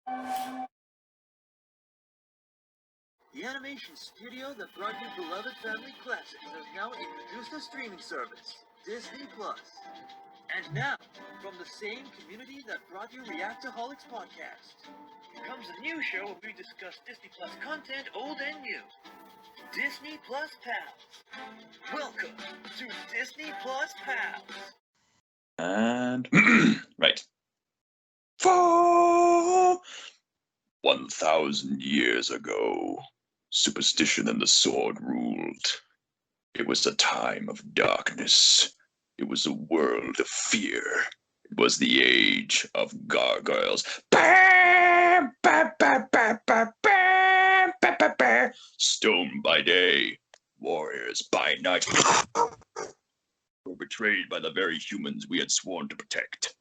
The animation studio that brought you beloved family classics has now introduced a streaming service, Disney+. And now, from the same community that brought you Reactaholics podcast, here comes a new show where we discuss Disney+ content old and new. Disney+Pals. Welcome to Disney+Pals. And right. For 1,000 years ago, superstition and the sword ruled. It was a time of darkness. It was a world of fear. It was the age of gargoyles. Bam, bam, bam, bam, bam, bam, bam, bam, bam. Stone by day, warriors by night. Were betrayed by the very humans we had sworn to protect.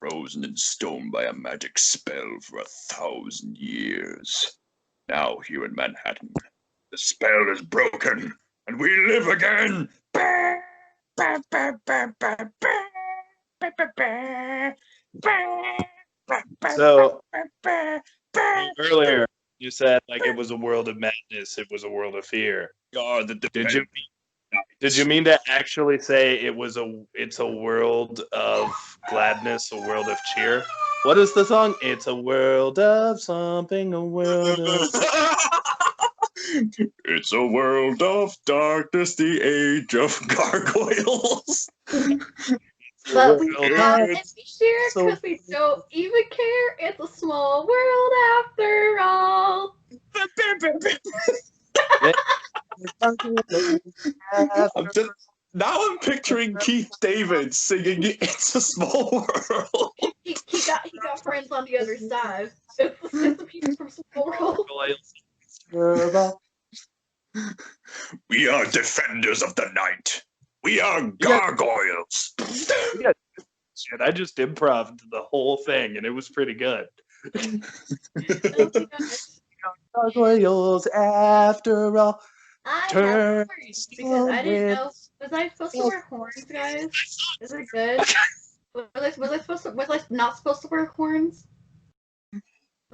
Frozen in stone by a magic spell for 1,000 years. Now here in Manhattan, the spell is broken, and we live again. Bah, bah, bah, bah, bah, bah, bah, bah, bah, bah, bah, bah, So bah, bah, bah. earlier you said like it was a world of madness, it was a world of fear. God, the Did you mean to actually say it's a world of gladness, a world of cheer? What is the song? It's a world of something, a world of... It's a world of darkness, the age of gargoyles. But we World love of- it, we share so- because we don't even care. It's a small world after all. Now I'm picturing Keith David singing "It's a Small World." He got friends on the other side. It's the people from Small World. We are defenders of the night. We are gargoyles. Shit, I just improv the whole thing, and it was pretty good. Oh my gosh. Gargoyles, after all. I have Turn horns because I didn't know. Was I supposed to wear horns, guys? Is it good? Was I not supposed to wear horns?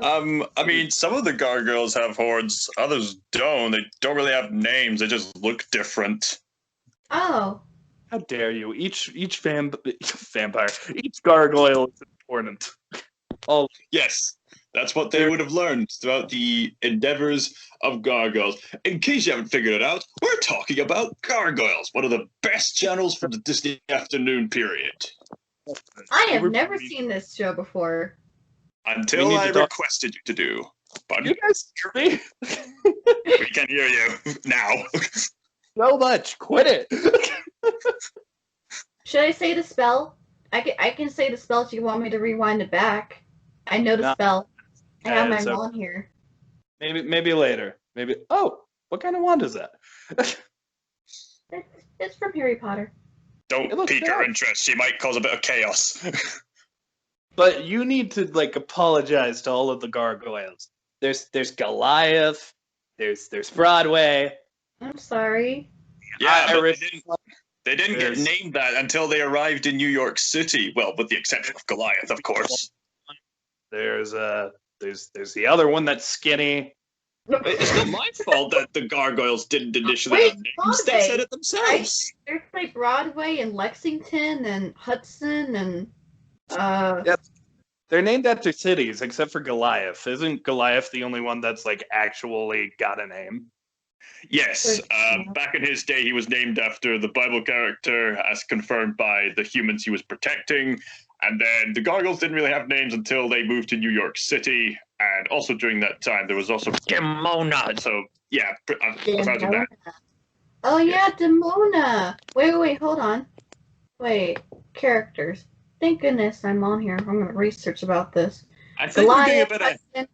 I mean, some of the gargoyles have horns, others don't. They don't really have names. They just look different. Oh. How dare you? Each vampire, each gargoyle is important. All Yes, that's what they would have learned throughout the endeavors of Gargoyles. In case you haven't figured it out, we're talking about Gargoyles, one of the best channels from the Disney afternoon period. I have never seen this show before. Until We need I to talk- requested you to do. But you guys hear me? we can hear you now. So much. Quit it. Should I say the spell? I can say the spell if you want me to rewind it back. I know the No. spell. I have my So- wand here. Maybe later. Maybe. Oh, what kind of wand is that? It's from Harry Potter. It Don't looks pique her dope. interest. She might cause a bit of chaos. But you need to like apologize to all of the gargoyles. There's Goliath. There's Broadway. I'm sorry. Yeah, but Iris. they didn't get There's- named that until they arrived in New York City. Well, with the exception of Goliath, of course. There's the other one that's skinny. It's not my fault that the gargoyles didn't initially Wait, have names. They Broadway, said it themselves. There's like Broadway and Lexington and Hudson and They're named after cities, except for Goliath. Isn't Goliath the only one that's like actually got a name? Yes, back in his day, he was named after the Bible character, as confirmed by the humans he was protecting. And then the gargoyles didn't really have names until they moved to New York City. And also during that time, there was also Demona. So, yeah, aside from that. Oh yeah, Demona. Wait, hold on. Wait, characters. Thank goodness I'm on here. I'm gonna research about this. I think we're getting a Goliath, bit of, Hudson,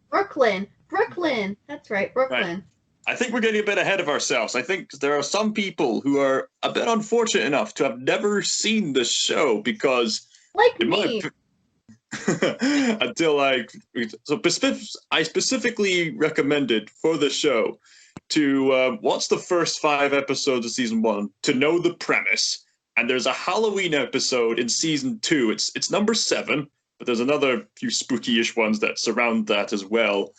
Brooklyn. That's right, Brooklyn. I think we're getting a bit ahead of ourselves. I think there are some people who are a bit unfortunate enough to have never seen the show because Like in me. until I specifically recommended for the show to watch the first 5 episodes of season 1 to know the premise. And there's a Halloween episode in season 2. It's number 7, but there's another few spooky-ish ones that surround that as well.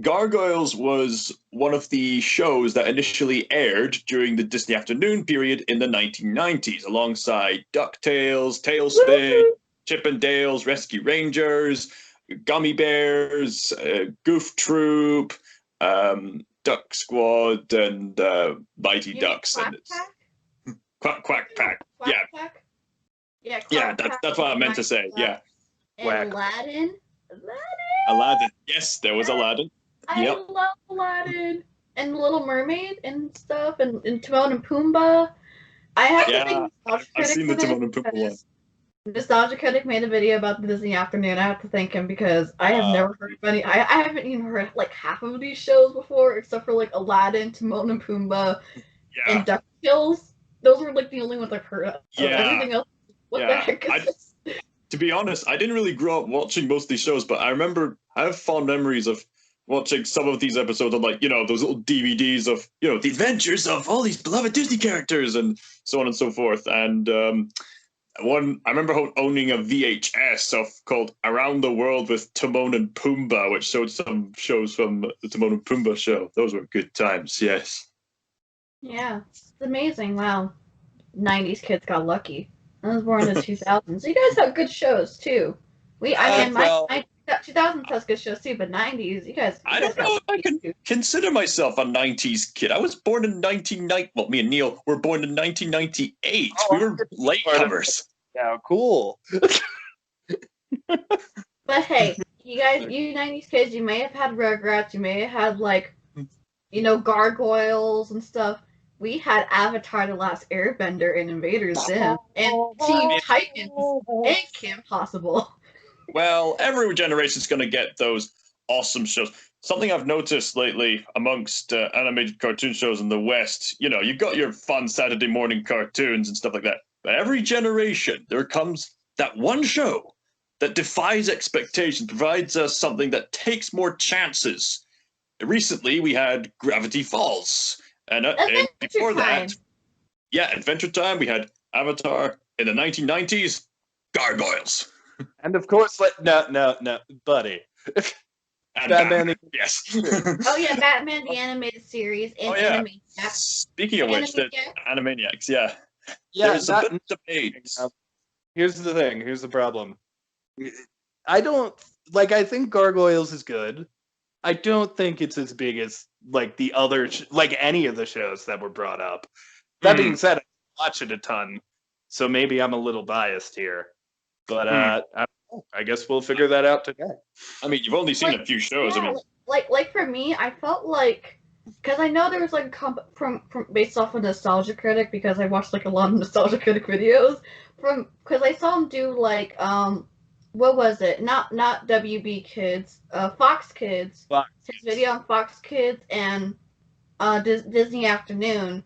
Gargoyles was one of the shows that initially aired during the Disney afternoon period in the 1990s, alongside DuckTales, Tailspin, Chip and Dale's Rescue Rangers, Gummy Bears, Goof Troop, Duck Squad, and Mighty Ducks. Quack And it's Pack? Quack Pack. Quack Yeah, Pack? Yeah, yeah, Quack Pack that's what I meant to and say. Yeah, Quack. Aladdin. Aladdin. Yes, there was Aladdin. I Yep. love Aladdin and Little Mermaid and stuff, and Timon and Pumbaa. I have to Yeah, thank Nostalgia I've Critic seen the for this Timon and Pumbaa one. because Nostalgia Critic made a video about the Disney Afternoon. I have to thank him because I have never heard of any. I haven't even heard like half of these shows before, except for like Aladdin, Timon and Pumbaa, Yeah, and DuckTales. Those are like the only ones I've heard of. Yeah. Everything else, what the Yeah. heck is this? to be honest, I didn't really grow up watching most of these shows, but I have fond memories of watching some of these episodes on, like, those little DVDs of, the adventures of all these beloved Disney characters and so on and so forth. And I remember owning a VHS called Around the World with Timon and Pumbaa, which showed some shows from the Timon and Pumbaa show. Those were good times, yes. Yeah, it's amazing. Wow, 90s kids got lucky. I was born in the 2000s. You guys have good shows too. My 2000s has good shows too, but 90s, you guys. I don't know if I can consider myself a 90s kid. I was born in 1990. Well, me and Neil were born in 1998. We were latecomers. Yeah, cool. But hey, you 90s kids, you may have had Rugrats, you may have had like, Gargoyles and stuff. We had Avatar: The Last Airbender and Invader Zim and Teen Titans and Kim Possible. Well, every generation's going to get those awesome shows. Something I've noticed lately amongst animated cartoon shows in the West, you got your fun Saturday morning cartoons and stuff like that. But every generation, there comes that one show that defies expectations, provides us something that takes more chances. Recently, we had Gravity Falls. And before that, Adventure Time, we had Avatar. In the 1990s, Gargoyles. And of course, no, buddy. And Batman. Yes. Oh yeah, Batman the Animated Series and Animaniacs. Speaking of which, the Animaniacs, yeah. There's a bit of debate. Here's the thing. Here's the problem. I think Gargoyles is good. I don't think it's as big as the other, any of the shows that were brought up. That being said, I watch it a ton, so maybe I'm a little biased here. But I guess we'll figure that out today. I mean, you've only seen a few shows. Yeah, for me, I felt like, because I know there was from based off of Nostalgia Critic, because I watched a lot of Nostalgia Critic videos because I saw him do what was it? Not WB Kids, Fox Kids. His video on Fox Kids and Disney Afternoon.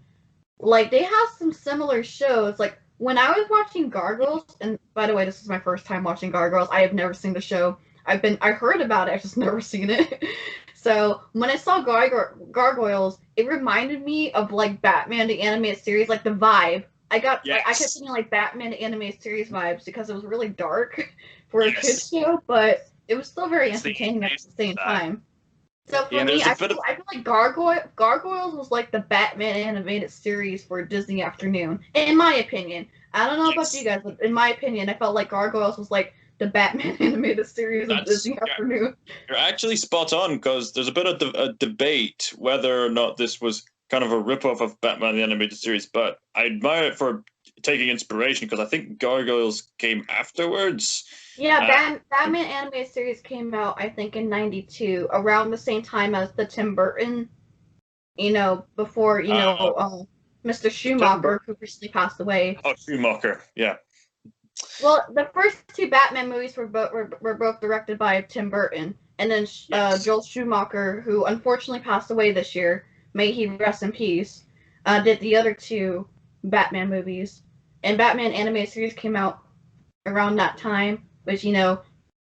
They have some similar shows. When I was watching Gargoyles, and by the way, this is my first time watching Gargoyles. I have never seen the show. I heard about it. I've just never seen it. So when I saw Gargoyles, it reminded me of Batman the Animated Series, the vibe. I kept thinking Batman the Animated Series vibes because it was really dark for a kids show, but it was still very entertaining at the same time. So for me, I feel like Gargoyles was the Batman Animated Series for Disney Afternoon, in my opinion. I don't know about you guys, but in my opinion, I felt like Gargoyles was the Batman Animated Series of Disney Afternoon. You're actually spot on, because there's a bit of a debate whether or not this was kind of a ripoff of Batman the Animated Series, but I admire it for taking inspiration, because I think Gargoyles came afterwards. Yeah, Batman Animated Series came out, I think, in 92, around the same time as the Tim Burton, before, Mr. Schumacher, who recently passed away. Oh, Schumacher, yeah. Well, the first two Batman movies were both directed by Tim Burton, and then Joel Schumacher, who unfortunately passed away this year, may he rest in peace, did the other two Batman movies. And Batman Animated Series came out around that time, which,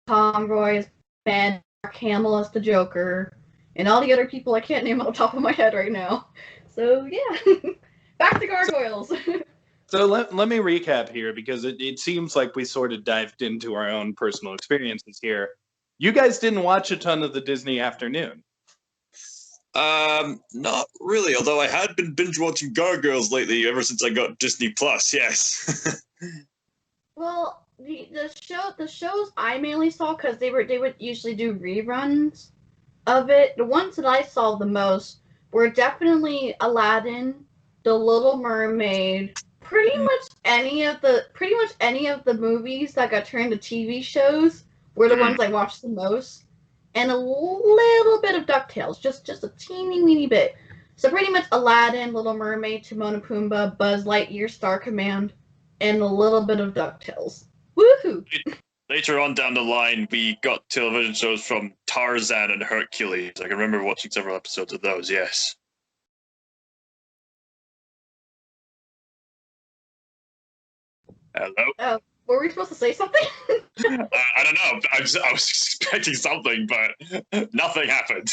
Tom Roy's band, Mark Hamill as the Joker, and all the other people I can't name on the top of my head right now. So, yeah. Back to Gargoyles. So let me recap here, because it seems like we sort of dived into our own personal experiences here. You guys didn't watch a ton of the Disney afternoon. Not really. Although I had been binge watching Gargoyles lately, ever since I got Disney+. Yes. Well, the shows I mainly saw, because they would usually do reruns of it. The ones that I saw the most were definitely Aladdin, The Little Mermaid, pretty much any of the movies that got turned to TV shows were the ones I watched the most, and a little bit of DuckTales, just a teeny weeny bit. So pretty much Aladdin, Little Mermaid, Timon and Pumbaa, Buzz Lightyear, Star Command, and a little bit of DuckTales. Woohoo! Later on down the line, we got television shows from Tarzan and Hercules. I can remember watching several episodes of those, yes. Hello? Oh, were we supposed to say something? I don't know. I was expecting something, but nothing happened.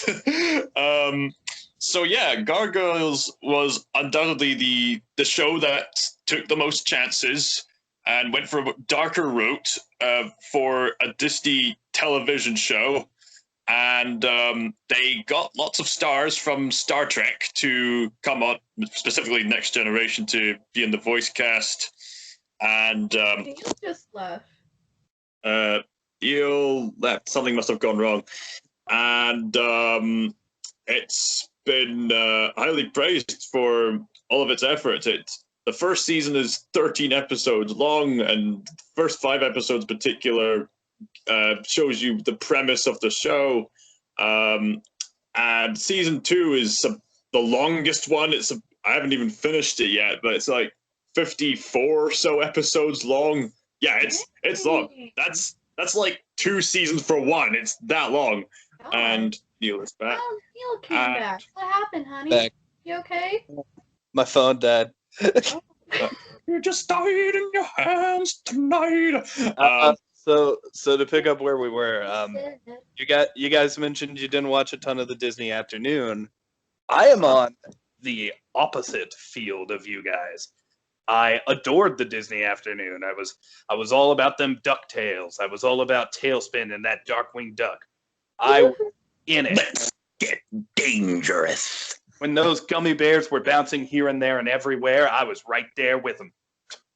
So yeah, Gargoyles was undoubtedly the show that took the most chances and went for a darker route for a Disney television show. And they got lots of stars from Star Trek to come on, specifically Next Generation, to be in the voice cast. And You just left. Eel left. Something must have gone wrong. And it's been highly praised for all of its efforts. The first season is 13 episodes long, and the first 5 episodes in particular shows you the premise of the show. And season 2 is the longest one. I haven't even finished it yet, but it's like 54 or so episodes long. Yeah, it's long. That's like 2 seasons for one. It's that long. God. And Neil is back. Oh, Neil came back. What happened, honey? Back. You okay? My phone died. You just died in your hands tonight. So to pick up where we were, you guys mentioned you didn't watch a ton of the Disney afternoon. I am on the opposite field of you guys. I adored the Disney afternoon. I was all about them DuckTales. I was all about Tailspin and that Darkwing Duck. I was in it. Let's get dangerous. When those gummy bears were bouncing here and there and everywhere, I was right there with them.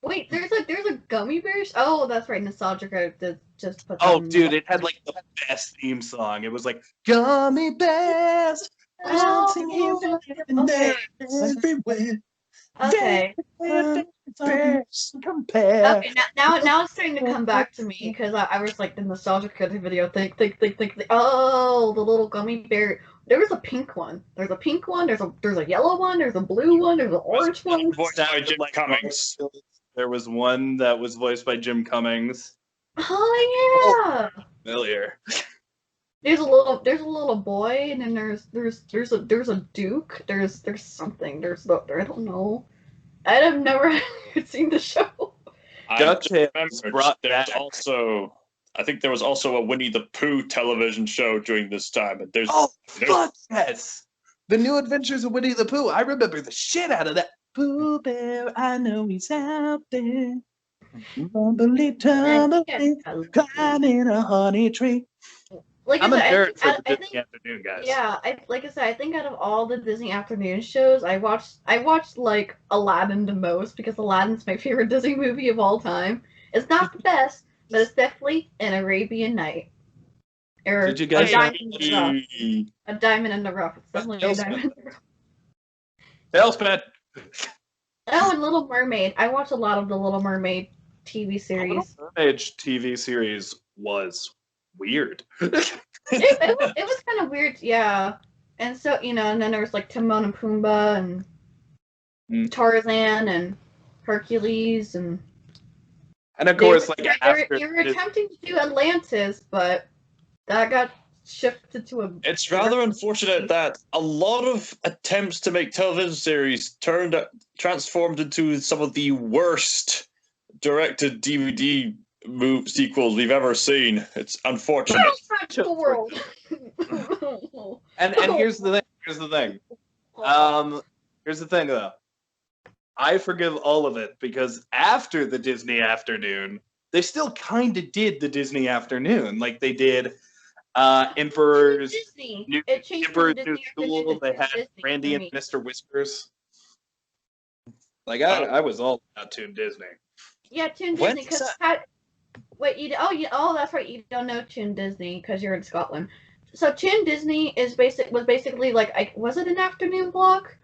Wait, there's a gummy bears? Oh, that's right. Nostalgia Code did just put. Oh, them dude, it had like the best theme song. It was like gummy bears bouncing here and there everywhere. Okay. Compare. Okay, now it's starting to come back to me, because I was like the nostalgia code video. Think. Oh, the little gummy bear. There was a pink one. There's a pink one. There's a yellow one. There's a blue one. There's an orange one. Voiced by Jim Cummings. There was one that was voiced by Jim Cummings. Oh yeah. Familiar. There's a little boy, and then there's a duke. There's something. I don't know. I have never seen the show. DuckTales brought there's back. also, I think there was also a Winnie the Pooh television show during this time. And there's Fuck yes! The New Adventures of Winnie the Pooh. I remember the shit out of that. Pooh Bear, I know he's out there. Tumbly, tumbly, climbing a honey tree. Like I'm a I nerd for said, the I Disney think, afternoon, guys. yeah, like I said, I think out of all the Disney afternoon shows, I watched like Aladdin the most, because Aladdin's my favorite Disney movie of all time. It's not the best, but it's definitely an Arabian Night. Or Did you guys a diamond in the rough. A diamond in the rough. It's definitely a diamond in the rough. Tailspin. Oh, and Little Mermaid. I watched a lot of the Little Mermaid TV series. Little Mermaid TV series was weird. It was kind of weird, yeah. And so, and then there was like Timon and Pumbaa and Tarzan and Hercules and of course, like they after were attempting to do Atlantis, but that got shifted to a. It's rather unfortunate that a lot of attempts to make television series transformed into some of the worst directed DVD sequels we've ever seen. It's unfortunate. The world. And here's the thing. Here's the thing though. I forgive all of it because after the Disney afternoon, they still kind of did the Disney afternoon. Like they did Emperor's Disney. New, It changed Emperor's from New Disney School. afternoon They to had Disney Randy for and me. Mr. Whispers. Like I was all about Toon Disney. Yeah, Toon When Disney. was Because that? wait, that's right. You don't know Toon Disney because you're in Scotland. So Toon Disney was basically like was it an afternoon block?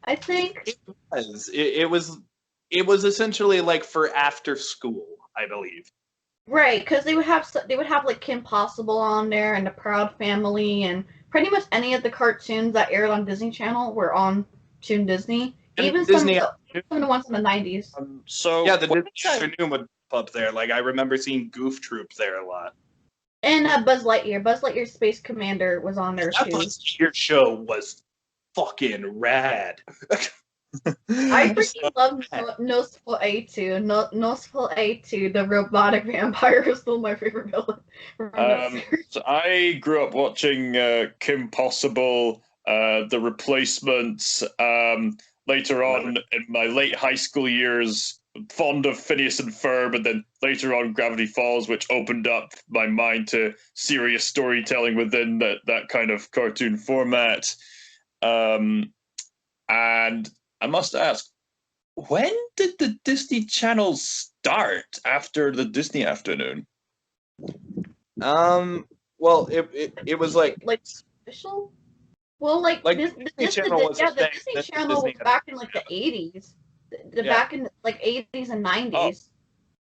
I think. It was essentially like for after school, I believe. Right, because they would have like Kim Possible on there and the Proud Family and pretty much any of the cartoons that aired on Disney Channel were on Toon Disney. And Even Disney some of the ones in the 90s. So Yeah, the when Disney was that? afternoon would pop up there. Like I remember seeing Goof Troop there a lot. And Buzz Lightyear. Buzz Lightyear Space Commander was on there That too. Buzz Lightyear show was fucking rad. I freaking love Nosferatu. Nosferatu A2, the robotic vampire, is still my favorite villain from that series. So I grew up watching Kim Possible, The Replacements. Later on in my late high school years, fond of Phineas and Ferb, and then later on Gravity Falls, which opened up my mind to serious storytelling within that kind of cartoon format. And I must ask, when did the Disney Channel start after the Disney afternoon? Well, it was like official. Well, like the Disney Channel was the Disney Channel was back in like the 80s, back in like 80s and 90s.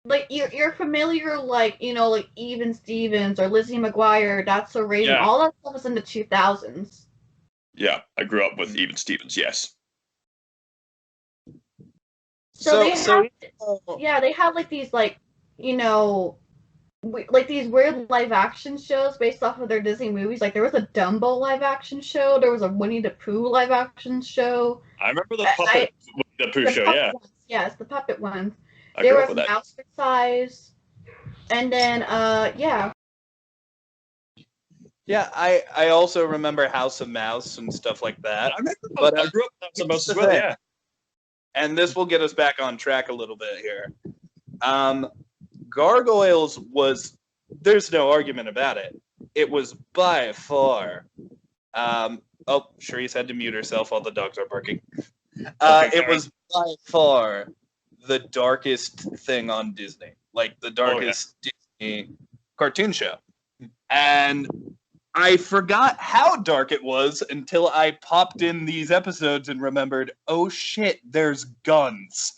Like you're familiar, like like Even Stevens or Lizzie McGuire, That's So Raven. All that stuff was in the 2000s. Yeah, I grew up with Even Stevens. Yes. So they had like these like like these weird live action shows based off of their Disney movies. Like there was a Dumbo live action show, there was a Winnie the Pooh live action show. I remember the puppet Winnie the Pooh show. Yeah, ones. Yes, the puppet ones. I They grew were up with that. mouse size, and then yeah. Yeah, I also remember House of Mouse and stuff like that. I remember, but I grew up with House of Mouse as well. Yeah. And this will get us back on track a little bit here. Gargoyles there's no argument about it. It was by far, Sharice had to mute herself while the dogs are barking. It was by far the darkest thing on Disney. Like the darkest Disney cartoon show. And I forgot how dark it was until I popped in these episodes and remembered, oh shit, there's guns.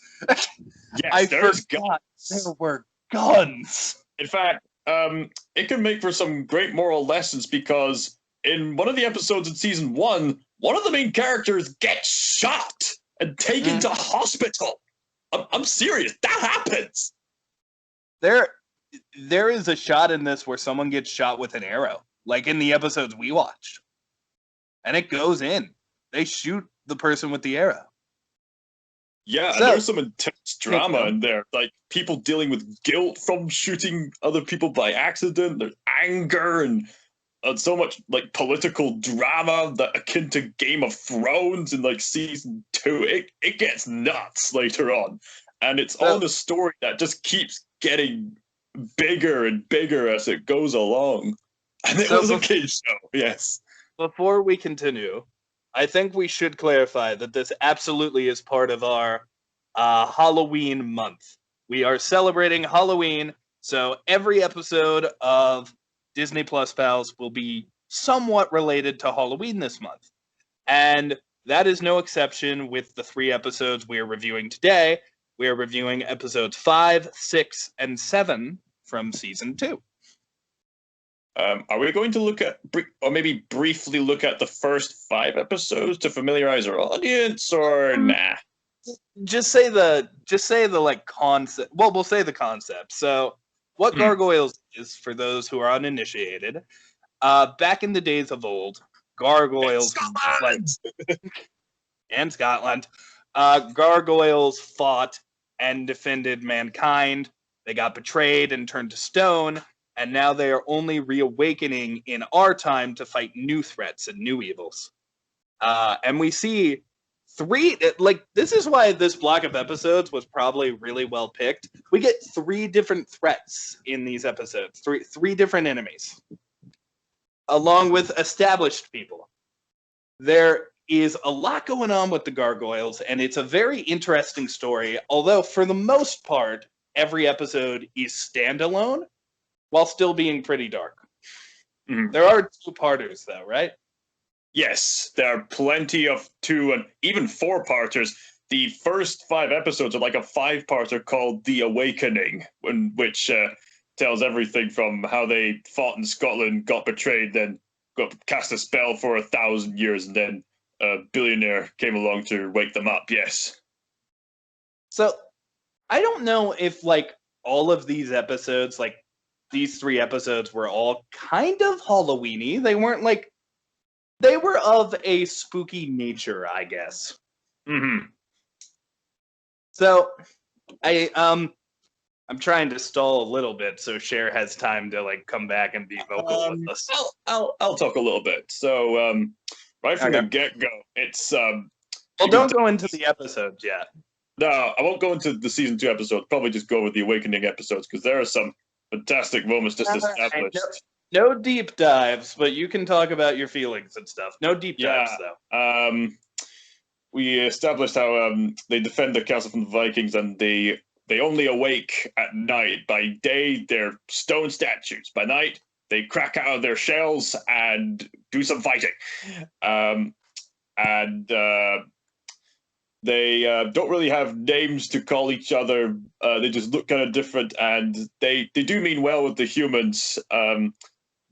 Yes, there's forgot there were guns. In fact, it can make for some great moral lessons because in one of the episodes in season one of the main characters gets shot and taken to hospital. I'm serious. That happens. There is a shot in this where someone gets shot with an arrow. Like in the episodes we watched. And it goes in. They shoot the person with the arrow. Yeah, and there's some intense drama in there. Like people dealing with guilt from shooting other people by accident. There's anger and so much like political drama that akin to Game of Thrones in like season 2. It gets nuts later on. And it's all in a story that just keeps getting bigger and bigger as it goes along. And it was a kid's show, yes. Before we continue, I think we should clarify that this absolutely is part of our Halloween month. We are celebrating Halloween, so every episode of Disney+Pals will be somewhat related to Halloween this month. And that is no exception with the 3 episodes we are reviewing today. We are reviewing episodes 5, 6, and 7 from season 2. Are we going to look at, or maybe briefly look at the first 5 episodes to familiarize our audience, or nah? Just say the like concept. Well, we'll say the concept. So, what Gargoyles is, for those who are uninitiated, back in the days of old, Gargoyles and Scotland, Gargoyles fought and defended mankind. They got betrayed and turned to stone. And now they are only reawakening in our time to fight new threats and new evils. And we see this is why this block of episodes was probably really well picked. We get 3 different threats in these episodes, three different enemies, along with established people. There is a lot going on with the Gargoyles, and it's a very interesting story, although for the most part, every episode is standalone, while still being pretty dark. Mhm. There are 2-parters, though, right? Yes, there are plenty of 2 and even 4-parters. The first 5 episodes are like a 5-parter called The Awakening, which tells everything from how they fought in Scotland, got betrayed, then got cast a spell for 1,000 years, and then a billionaire came along to wake them up. Yes. So, I don't know if, all of these episodes, these 3 episodes were all kind of Halloween-y. They weren't, they were of a spooky nature, I guess. Mm-hmm. So, I'm trying to stall a little bit so Cher has time to come back and be vocal with us. I'll talk a little bit. So, right from the get-go, it's well, don't go into the episodes yet. No, I won't go into the season 2 episodes. Probably just go with the Awakening episodes because there are some fantastic moments just established. No deep dives, but you can talk about your feelings and stuff. No deep dives, though. We established how they defend the castle from the Vikings, and they only awake at night. By day, they're stone statues. By night, they crack out of their shells and do some fighting. They don't really have names to call each other. They just look kind of different, and they do mean well with the humans.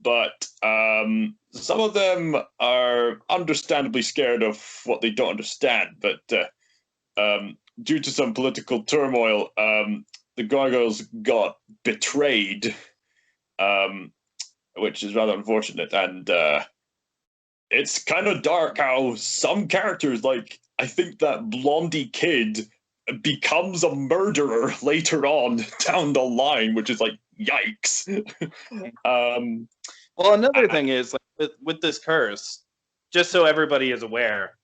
But some of them are understandably scared of what they don't understand. But due to some political turmoil, the Gargoyles got betrayed, which is rather unfortunate. And it's kind of dark how some characters, I think that Blondie kid becomes a murderer later on down the line, which is yikes. Well, another thing is with this curse, just so everybody is aware,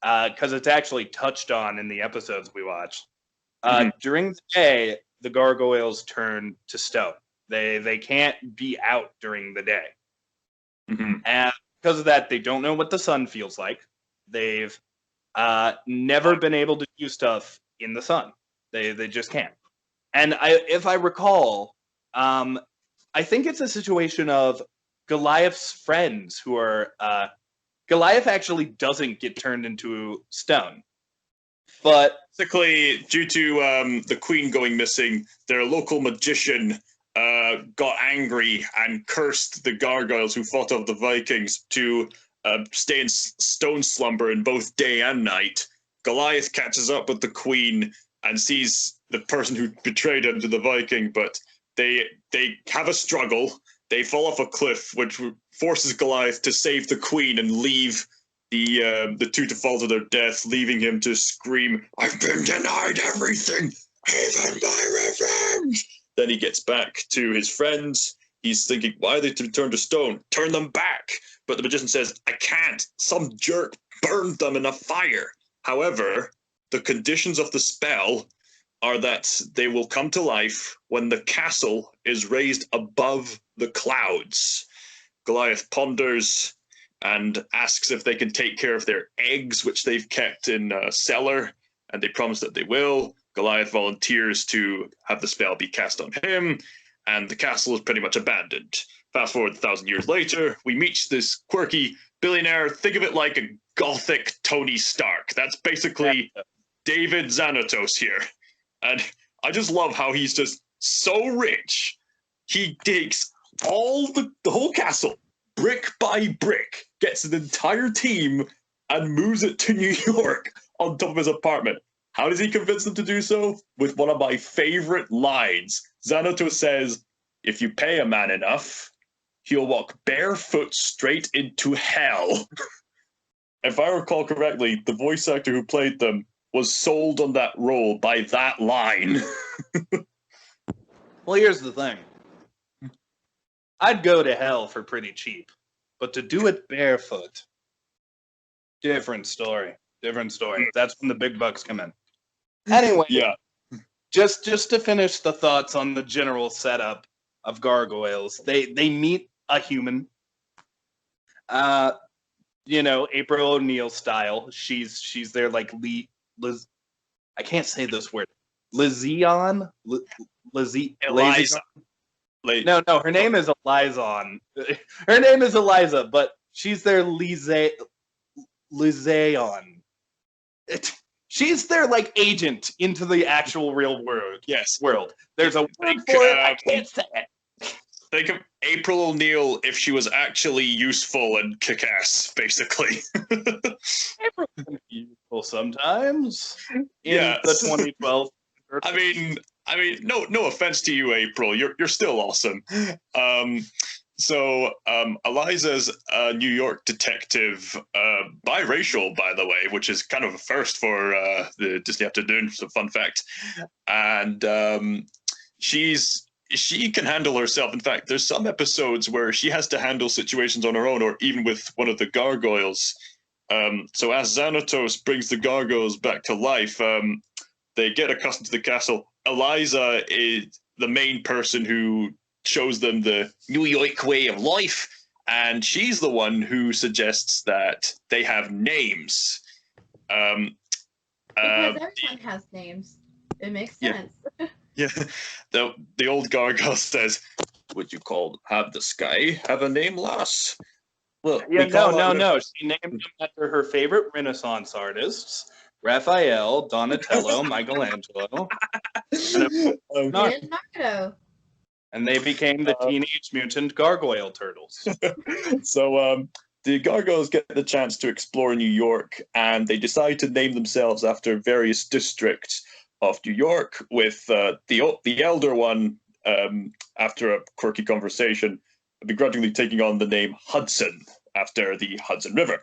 because it's actually touched on in the episodes we watched. During the day, the Gargoyles turn to stone. They can't be out during the day, and because of that, they don't know what the sun feels like. They've never been able to do stuff in the sun. They just can't. And if I recall, I think it's a situation of Goliath's friends who are Goliath actually doesn't get turned into stone, but basically due to the queen going missing, their local magician got angry and cursed the Gargoyles who fought off the Vikings to stay in stone slumber in both day and night. Goliath catches up with the queen and sees the person who betrayed him to the Viking, but they have a struggle. They fall off a cliff, which forces Goliath to save the queen and leave the two to fall to their death, leaving him to scream, "I've been denied everything, even my revenge!" Then he gets back to his friends. He's thinking, why are they to turn to stone? Turn them back! But the magician says, I can't. Some jerk burned them in a fire. However, the conditions of the spell are that they will come to life when the castle is raised above the clouds. Goliath ponders and asks if they can take care of their eggs, which they've kept in a cellar, and they promise that they will. Goliath volunteers to have the spell be cast on him, and the castle is pretty much abandoned. Fast forward 1,000 years later, we meet this quirky billionaire. Think of it like a gothic Tony Stark. That's basically David Xanatos here. And I just love how he's just so rich. He takes the whole castle, brick by brick, gets an entire team, and moves it to New York on top of his apartment. How does he convince them to do so? With one of my favorite lines. Xanatos says, if you pay a man enough, he'll walk barefoot straight into hell. If I recall correctly, the voice actor who played them was sold on that role by that line. Well, here's the thing. I'd go to hell for pretty cheap, but to do it barefoot, different story. Different story. That's when the big bucks come in. Anyway, Yeah. just to finish the thoughts on the general setup of Gargoyles, they meet a human. April O'Neil style. She's there like Liz. I can't say this word. Lizion. Eliza. No, her name is Elizon. Her name is Eliza, but she's their Lizaon. She's their like agent into the actual real world. Yes. World. There's a word for it. I can't say it. Think of April O'Neil if she was actually useful and kick-ass, basically. April can be useful sometimes. In Yes. the 2012. I mean, no offense to you, April. You're still awesome. So Eliza's a New York detective, biracial, by the way, which is kind of a first for the Disney afternoon. So fun fact, and she can handle herself. In fact, there's some episodes where she has to handle situations on her own, or even with one of the gargoyles. So as Xanatos brings the gargoyles back to life, they get accustomed to the castle. Eliza is the main person who shows them the New York way of life, and she's the one who suggests that they have names. Because everyone has names. It makes sense. Yeah, the old gargoyle says, "Would you have the sky have a name, lass?" Well, No. She named them after her favorite Renaissance artists: Raphael, Donatello, Michelangelo, Leonardo. and they became the Teenage Mutant Gargoyle Turtles. So the gargoyles get the chance to explore New York, and they decide to name themselves after various districts of New York, with the elder one, after a quirky conversation, begrudgingly taking on the name Hudson after the Hudson River.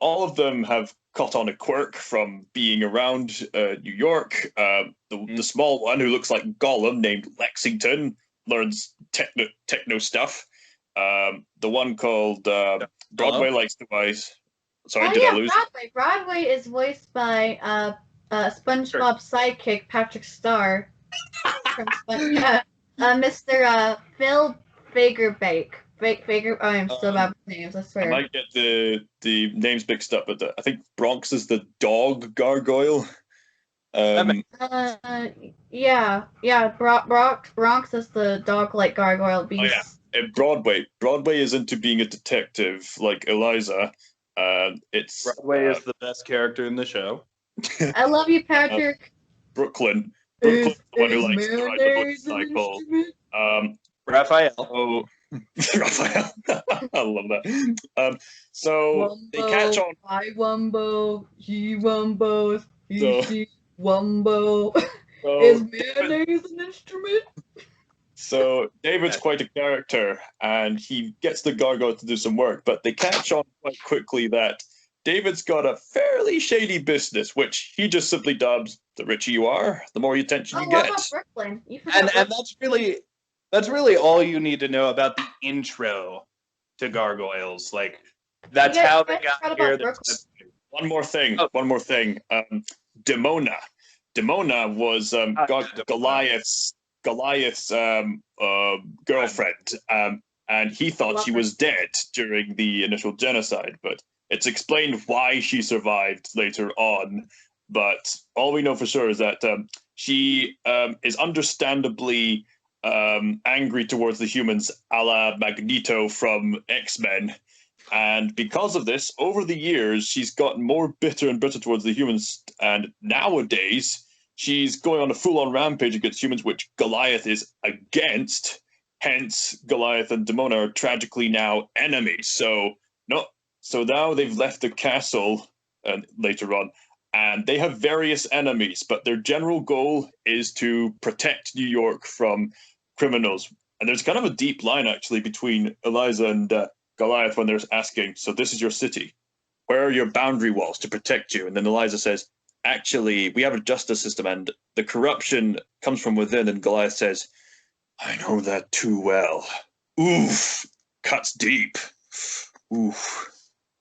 All of them have caught on a quirk from being around New York. The small one, who looks like Gollum, named Lexington, learns techno stuff. The one called Broadway likes to wise. Sorry, did I lose? Broadway. Broadway is voiced by SpongeBob's sidekick, Patrick Star. Mr. Phil Fagerbake. I'm still bad with names, I swear. I might get the names mixed up, but I think Bronx is the dog gargoyle. Bronx is the dog-like gargoyle beast. Oh yeah, and Broadway is into being a detective like Eliza. Broadway is the best character in the show. I love you, Patrick. Brooklyn is the one who likes to ride the motorcycle. Raphael. Oh, Raphael. I love that. So Wumbo, they catch on. I wumbo, he wumbos, she wumbo. Is mayonnaise an instrument? So David's quite a character, and he gets the gargoyle to do some work, but they catch on quite quickly that David's got a fairly shady business, which he just simply dubs, "The richer you are, the more attention you get." About Brooklyn? And that's really all you need to know about the intro to Gargoyles. Like, that's how they got here. One more thing. Demona. Demona was Goliath's girlfriend, and he thought she was dead during the initial genocide, but it's explained why she survived later on. But all we know for sure is that she is understandably angry towards the humans, a la Magneto from X-Men. And because of this, over the years, she's gotten more bitter and bitter towards the humans. And nowadays, she's going on a full-on rampage against humans, which Goliath is against. Hence, Goliath and Demona are tragically now enemies. So now they've left the castle later on, and they have various enemies, but their general goal is to protect New York from criminals. And there's kind of a deep line, actually, between Eliza and Goliath when they're asking, "So this is your city. Where are your boundary walls to protect you?" And then Eliza says, "Actually, we have a justice system, and the corruption comes from within." And Goliath says, "I know that too well." Oof. Cuts deep. Oof.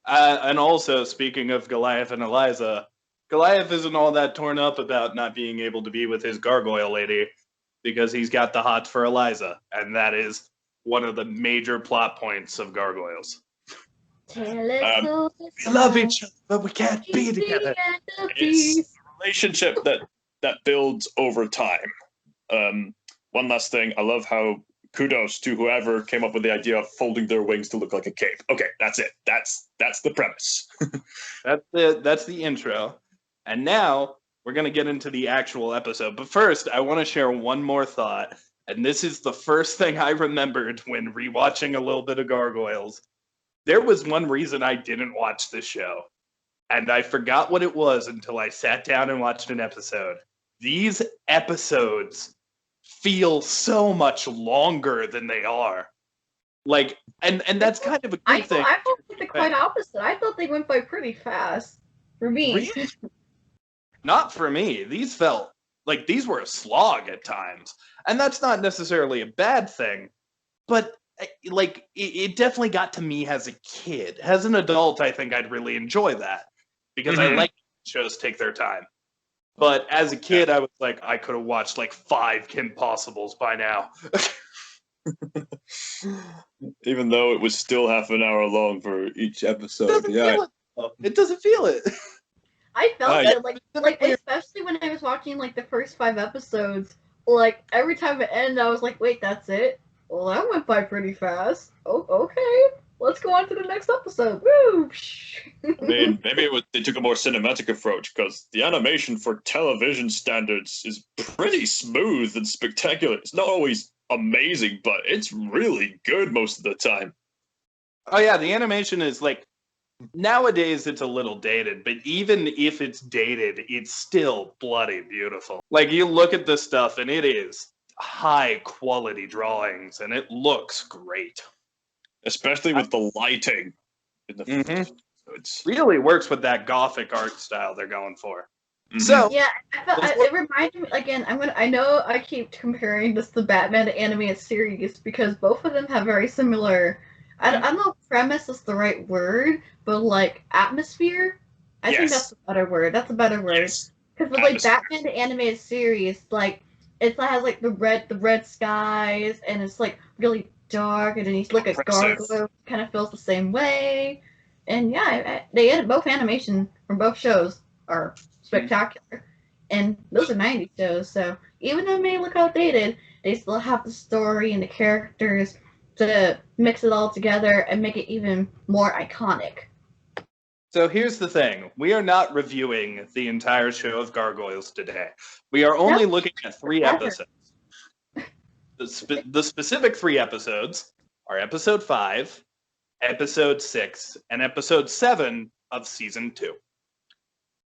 And also, speaking of Goliath and Eliza, Goliath isn't all that torn up about not being able to be with his gargoyle lady because he's got the hots for Eliza, and that is one of the major plot points of Gargoyles. Tell We love each other, but we can't be together. It's a relationship that builds over time. One last thing, I love how kudos to whoever came up with the idea of folding their wings to look like a cape. Okay, that's it. That's the premise. That's the intro. And now we're going to get into the actual episode. But first, I want to share one more thought. And this is the first thing I remembered when rewatching a little bit of Gargoyles. There was one reason I didn't watch this show. And I forgot what it was until I sat down and watched an episode. These episodes feel so much longer than they are. Like, and that's kind of a good thing. I thought the quite opposite. I thought they went by pretty fast. For me. Really? Not for me. These felt like these were a slog at times. And that's not necessarily a bad thing. But, like, it definitely got to me as a kid. As an adult, I think I'd really enjoy that. Because I like shows take their time. But as a kid, I was like, I could have watched like 5 Kim Possibles by now. Even though it was still half an hour long for each episode. It doesn't feel it. I felt it, like especially when I was watching like the first 5 episodes. Like every time it ended, I was like, "Wait, that's it? Well, that went by pretty fast. Oh, okay, let's go on to the next episode." Woo! I mean, maybe they took a more cinematic approach because the animation for television standards is pretty smooth and spectacular. It's not always amazing, but it's really good most of the time. Oh yeah, the animation is like nowadays it's a little dated, but even if it's dated, it's still bloody beautiful. Like you look at this stuff and it is high quality drawings and it looks great. Especially with the lighting in the first episodes. Really works with that gothic art style they're going for. So yeah, it reminded me again. I know I keep comparing this to Batman the animated series because both of them have very similar. I don't know if premise is the right word, but like atmosphere. I think that's a better word. That's a better word because with like Batman the animated series, like it has like the red skies and it's like really dark, and then you look at Gargoyle, kind of feels the same way. And yeah, both animation from both shows are spectacular, and those are 90s shows, so even though it may look outdated, they still have the story and the characters to mix it all together and make it even more iconic. So here's the thing. We are not reviewing the entire show of Gargoyles today. We are only looking at 3 episodes. The specific 3 episodes are episode 5, episode 6, and episode 7 of season 2.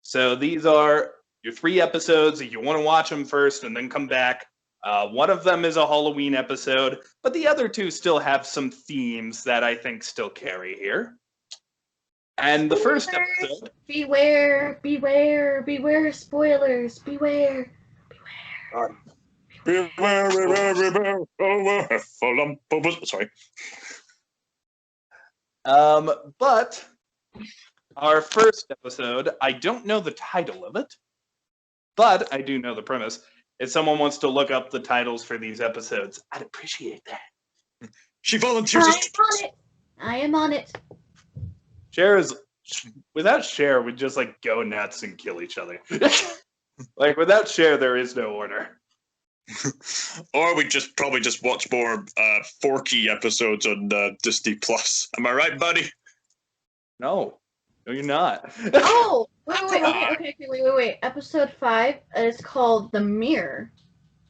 So these are your 3 episodes. If you want to watch them first and then come back, one of them is a Halloween episode, but the other 2 still have some themes that I think still carry here. And the first episode... Beware spoilers, beware. Sorry. But our first episode, I don't know the title of it, but I do know the premise. If someone wants to look up the titles for these episodes, I'd appreciate that. She volunteers. I am on it. Without Cher, we'd just like go nuts and kill each other. Like without Cher, there is no order. Or we probably just watch more Forky episodes on Disney+. Am I right, buddy? No, you're not. Oh, wait. Episode 5 is called The Mirror.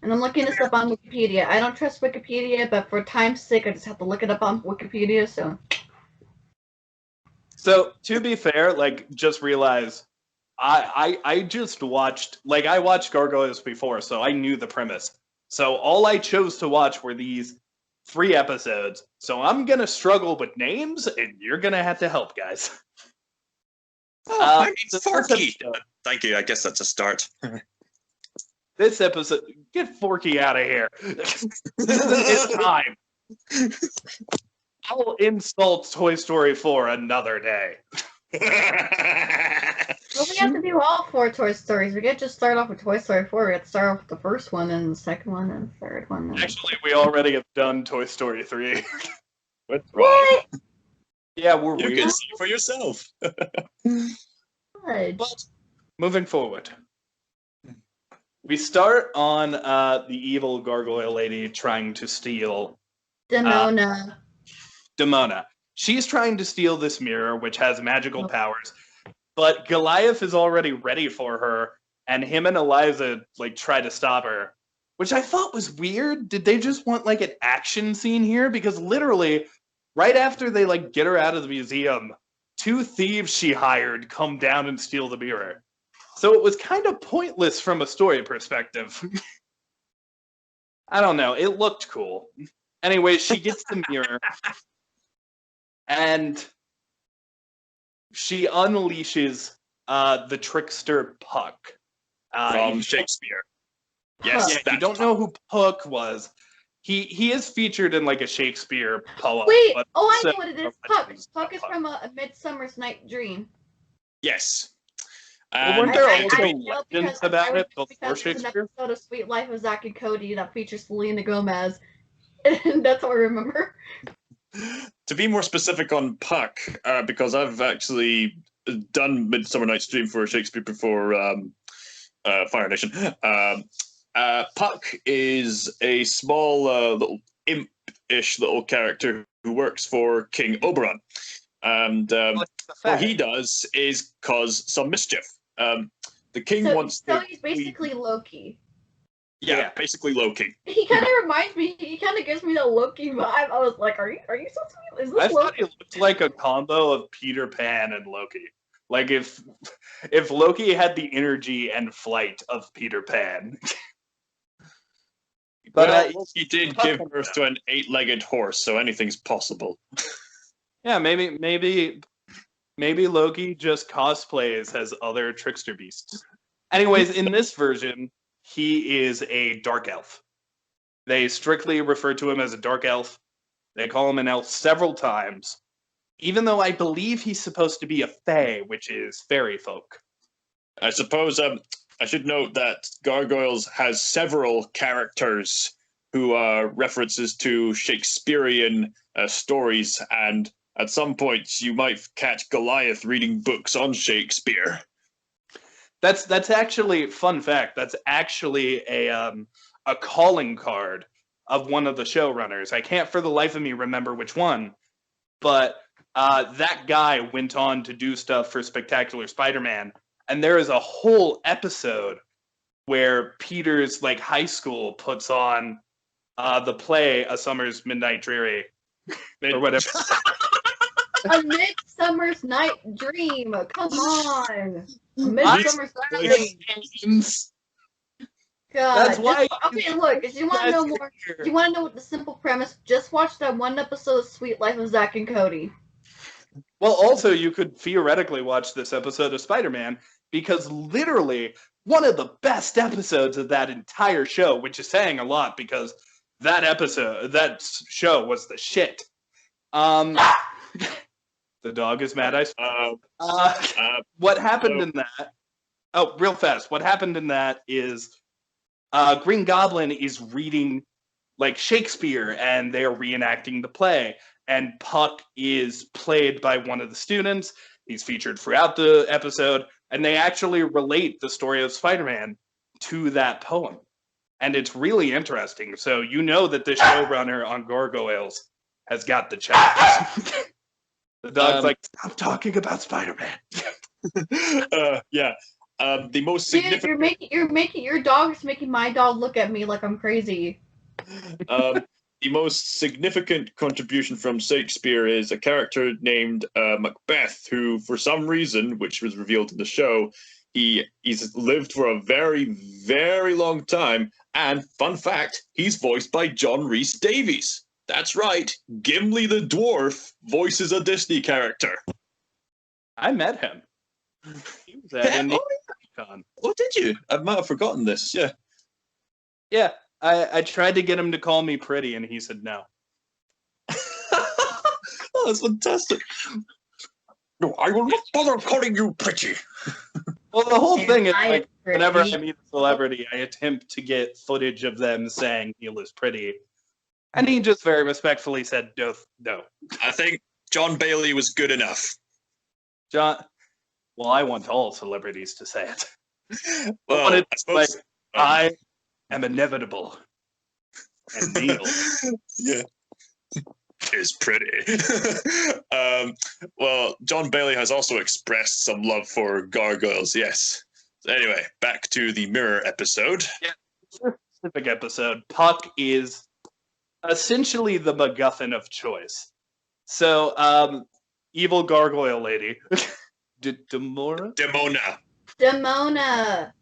And I'm looking this up on Wikipedia. I don't trust Wikipedia, but for time's sake, I just have to look it up on Wikipedia, so... So, to be fair, like, just realize, I just watched, like, I watched Gargoyles before, so I knew the premise. So, all I chose to watch were these 3 episodes. So, I'm gonna struggle with names, and you're gonna have to help, guys. Oh, I mean, Forky! Thank you, I guess that's a start. This episode, get Forky out of here. This isn't his time. I'll insult Toy Story 4 another day. Well, we have to do all 4 Toy Stories. We can't just start off with Toy Story 4. We have to start off with the first one, and the second one, and the third one. And... Actually, we already have done Toy Story 3. What's wrong? What? Yeah, we're You real. can see for yourself. Fudge. But moving forward, we start on the evil gargoyle lady trying to steal Demona. Demona. She's trying to steal this mirror, which has magical powers, but Goliath is already ready for her, and him and Eliza try to stop her, which I thought was weird. Did they just want an action scene here? Because literally, right after they get her out of the museum, 2 thieves she hired come down and steal the mirror. So it was kind of pointless from a story perspective. I don't know. It looked cool. Anyway, she gets the mirror, and she unleashes the trickster Puck. From Shakespeare. Yes, Yeah, you don't know who Puck was. He is featured in a Shakespeare poem. Wait! But Oh, I also- know what it is. Puck. Puck is from a Midsummer's Night Dream. Yes. Well, weren't And- there I also know legends because about I it remember before because there's an Shakespeare? episode of Sweet Life of Zack and Cody that features Selena Gomez. And that's what I remember. To be more specific on Puck, because I've actually done Midsummer Night's Dream for Shakespeare before Fire Nation. Puck is a small little imp-ish little character who works for King Oberon. And what he does is cause some mischief. The king wants So to... he's basically Loki. Yeah, basically Loki. He kind of reminds me. He kind of gives me the Loki vibe. I was like, "Are you so sweet? Is I this thought Loki?" he looked like a combo of Peter Pan and Loki. If Loki had the energy and flight of Peter Pan. But Loki did give birth to an 8-legged horse, so anything's possible. yeah, maybe Loki just cosplays as other trickster beasts. Anyways, in this version, he is a dark elf. They strictly refer to him as a dark elf. They call him an elf several times, even though I believe he's supposed to be a fae, which is fairy folk. I suppose I should note that Gargoyles has several characters who are references to Shakespearean stories, and at some point you might catch Goliath reading books on Shakespeare. That's actually fun fact. That's actually a calling card of one of the showrunners. I can't for the life of me remember which one, but that guy went on to do stuff for Spectacular Spider-Man, and there is a whole episode where Peter's high school puts on the play A Summer's Midnight Dreary or whatever. A Midsummer's Night Dream. Come on. A Midsummer's Night Dream. God. That's why. Okay, look. If you want to know more, if you want to know what the simple premise, just watch that one episode of Sweet Life of Zack and Cody. Well, also, you could theoretically watch this episode of Spider-Man, because literally one of the best episodes of that entire show, which is saying a lot because that show was the shit. The dog is mad. What happened in that? Oh, real fast. What happened in that is Green Goblin is reading Shakespeare, and they're reenacting the play. And Puck is played by one of the students. He's featured throughout the episode, and they actually relate the story of Spider-Man to that poem. And it's really interesting. So you know that this showrunner on Gargoyles has got the chops. The dog's stop talking about Spider-Man. Yeah. The most significant... Your dog's making my dog look at me like I'm crazy. The most significant contribution from Shakespeare is a character named Macbeth, who, for some reason, which was revealed in the show, he's lived for a very, very long time. And fun fact, he's voiced by John Rhys Davies. That's right, Gimli the dwarf voices a Disney character. I met him. He was at IndieCon. Oh, did you? I might have forgotten this. Yeah. Yeah. I tried to get him to call me pretty, and he said no. That's fantastic. No, I will not bother calling you pretty. Well, the whole thing is I like, agree. whenever I meet a celebrity, I attempt to get footage of them saying Neil is pretty. And he just very respectfully said, no. I think John Bailey was good enough. John, well, I want all celebrities to say it. Well, I I suppose. I am inevitable. And Neil. Yeah. Is pretty. Well, John Bailey has also expressed some love for gargoyles, yes. So anyway, back to the mirror episode. Yeah, this specific episode, Puck is essentially the MacGuffin of choice. So, evil gargoyle lady. Demora? Demona.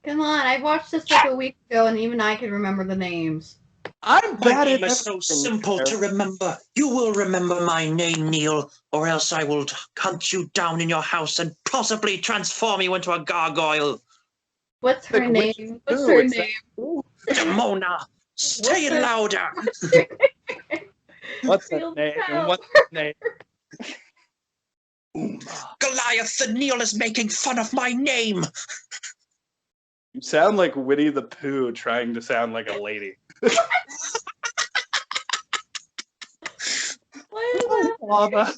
Come on, I watched this like a week ago, and even I can remember the names. I'm My bad name at is so everything, simple to Sarah. remember. You will remember my name, Neil, or else I will hunt you down in your house and possibly transform you into a gargoyle. What's her Like, which name? who? What's her Is that name? who? Demona, say it her- louder. What's Feel that name? proud. What's that name? Goliath, the Neil is making fun of my name. You sound like Winnie the Pooh trying to sound like a lady. Why is that? Lava.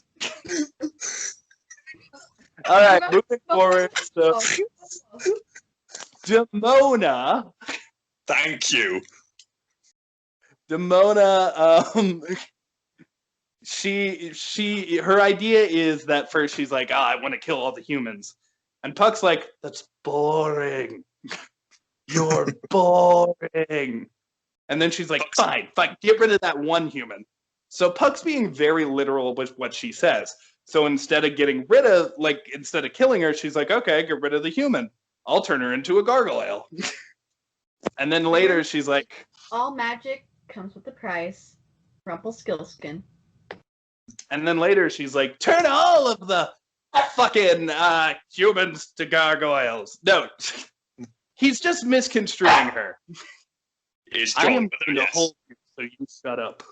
All right, moving forward. So, Demona. Thank you. Demona, her idea is that first she's like, I want to kill all the humans. And Puck's like, that's boring. You're boring. And then she's like, fine, get rid of that one human. So Puck's being very literal with what she says. So instead of killing her, she's like, okay, get rid of the human. I'll turn her into a gargoyle. And then later she's like, All magic comes with a price. Rumpelstiltskin. and then later she's like, turn all of the fucking humans to gargoyles. No, he's just misconstruing her. He's I am going with her, going to yes. hold you, so you shut up.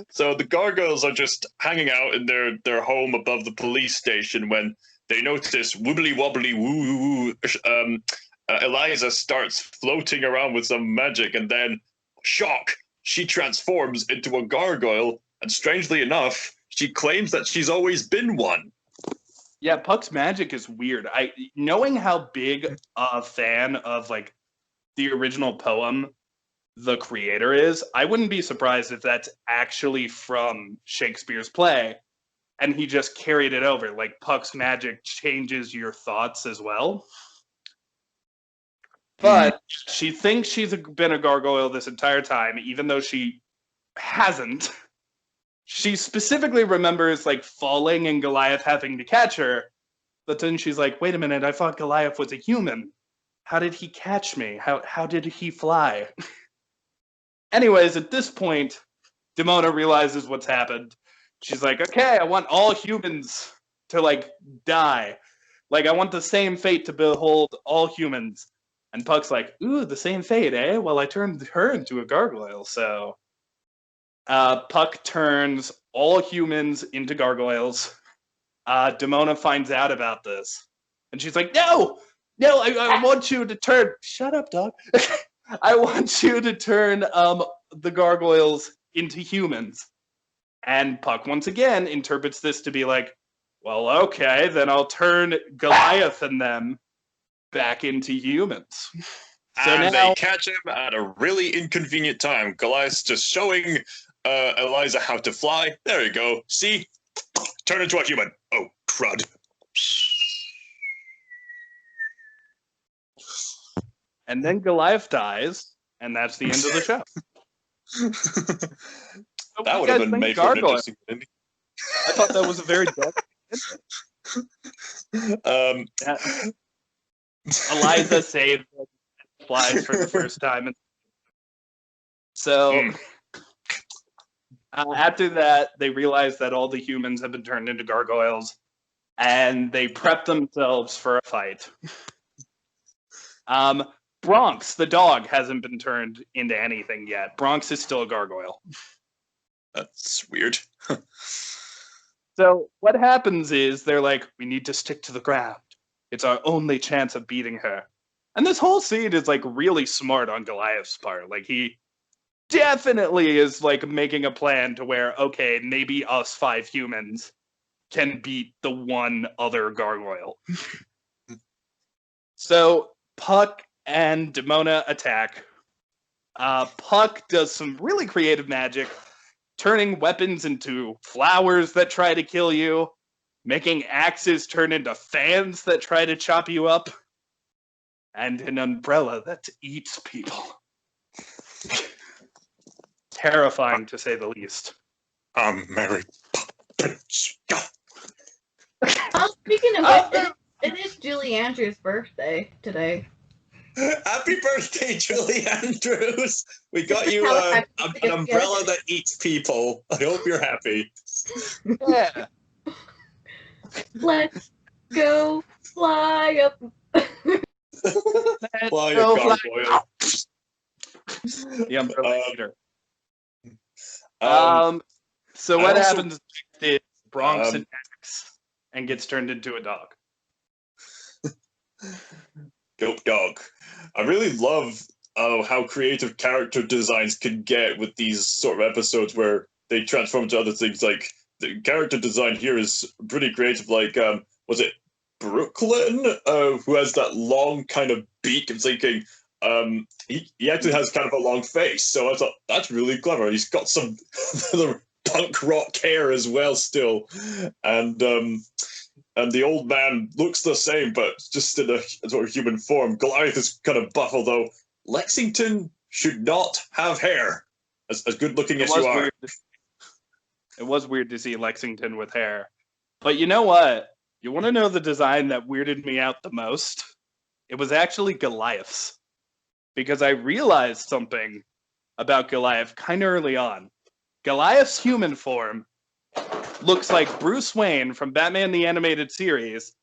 So the gargoyles are just hanging out in their home above the police station when they notice wobbly wobbly woo woo. Eliza starts floating around with some magic, and then shock, she transforms into a gargoyle. And strangely enough, she claims that she's always been one. Yeah, Puck's magic is weird. Knowing how big a fan of like the original poem the creator is, I wouldn't be surprised if that's actually from Shakespeare's play and he just carried it over. Like Puck's magic changes your thoughts as well. But she thinks she's been a gargoyle this entire time, even though she hasn't. She specifically remembers like falling and Goliath having to catch her. But then she's like, wait a minute, I thought Goliath was a human. How did he catch me? How did he fly? Anyways, at this point, Demona realizes what's happened. She's like, okay, I want all humans to like die. Like, I want the same fate to behold all humans. And Puck's like, ooh, the same fate, eh? Well, I turned her into a gargoyle, so... Puck turns all humans into gargoyles. Demona finds out about this. And she's like, no, I want you to turn... Shut up, dog. I want you to turn the gargoyles into humans. And Puck, once again, interprets this to be like, well, okay, then I'll turn Goliath and them back into humans. So And now, they catch him at a really inconvenient time. Goliath's just showing Eliza how to fly. There you go. See? Turn into a human. Oh, crud. and then Goliath dies, and that's the end of the show. So what That do would you have guys been think made for an Gargoyle? interesting ending. I thought that was a very dark. Yeah. Eliza saved flies for the first time. So after that, they realize that all the humans have been turned into gargoyles, and they prep themselves for a fight. Bronx, the dog, hasn't been turned into anything yet. Bronx is still a gargoyle. That's weird. So what happens is they're like, we need to stick to the ground. It's our only chance of beating her. And this whole scene is like really smart on Goliath's part. Like he definitely is like making a plan to where, okay, maybe us 5 humans can beat the one other gargoyle. So Puck and Demona attack. Puck does some really creative magic, turning weapons into flowers that try to kill you, making axes turn into fans that try to chop you up, and an umbrella that eats people. Terrifying, to say the least. Mary Poppins. Speaking of which, it is Julie Andrews' birthday today. Happy birthday, Julie Andrews! We got you an umbrella that eats people. I hope you're happy. Yeah. Let's go fly up. Fly go a fly. gargoyle. The umbrella eater. Um, So I what also- happens is Bronx Um, attacks and gets turned into a dog. Dope dog. I really love how creative character designs can get with these sort of episodes where they transform into other things. Like the character design here is pretty creative. Like, was it Brooklyn, who has that long kind of beak? I'm thinking, he actually has kind of a long face. So I thought that's really clever. He's got some punk rock hair as well, still, and the old man looks the same, but just in a sort of human form. Goliath is kind of buff, although Lexington should not have hair. As good looking as you are. It was weird to see Lexington with hair. But you know what? You want to know the design that weirded me out the most? It was actually Goliath's. Because I realized something about Goliath kind of early on. Goliath's human form looks like Bruce Wayne from Batman the Animated Series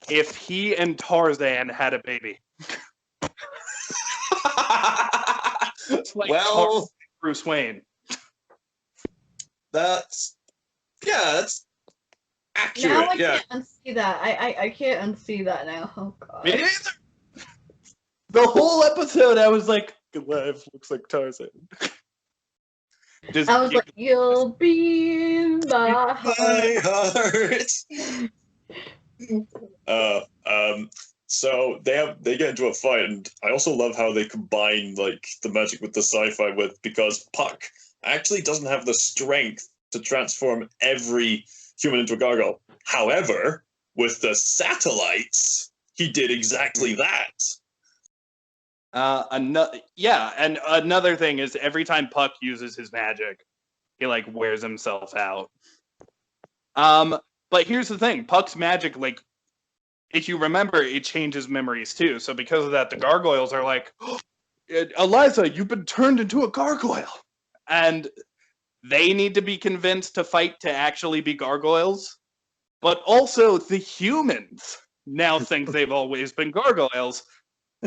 if he and Tarzan had a baby. It's like Well, Bruce Wayne. that's accurate. Now I Yeah. can't unsee that. I can't unsee that now. Oh god. Me neither. The whole episode, I was like, Goliath looks like Tarzan. Just I was like, you'll be in my heart. My heart. So they get into a fight, and I also love how they combine like the magic with the sci-fi with, because Puck actually doesn't have the strength to transform every human into a gargoyle. However, with the satellites, he did exactly that. and another thing is every time Puck uses his magic, he like wears himself out. But here's the thing, Puck's magic, like, if you remember, it changes memories too. So because of that, the gargoyles are like, oh, Eliza, you've been turned into a gargoyle. And they need to be convinced to fight to actually be gargoyles. But also the humans now think they've always been gargoyles.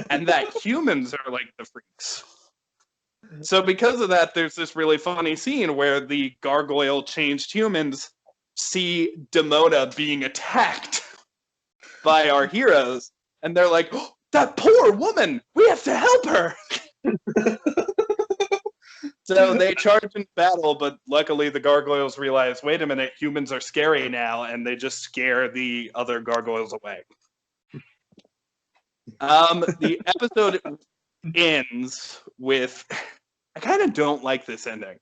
And that humans are like the freaks. So because of that, there's this really funny scene where the gargoyle changed humans see Demona being attacked by our heroes, and they're like, oh, that poor woman, we have to help her. So they charge in battle, but luckily the gargoyles realize, wait a minute, humans are scary now, and they just scare the other gargoyles away. The episode ends with, I kind of don't like this ending.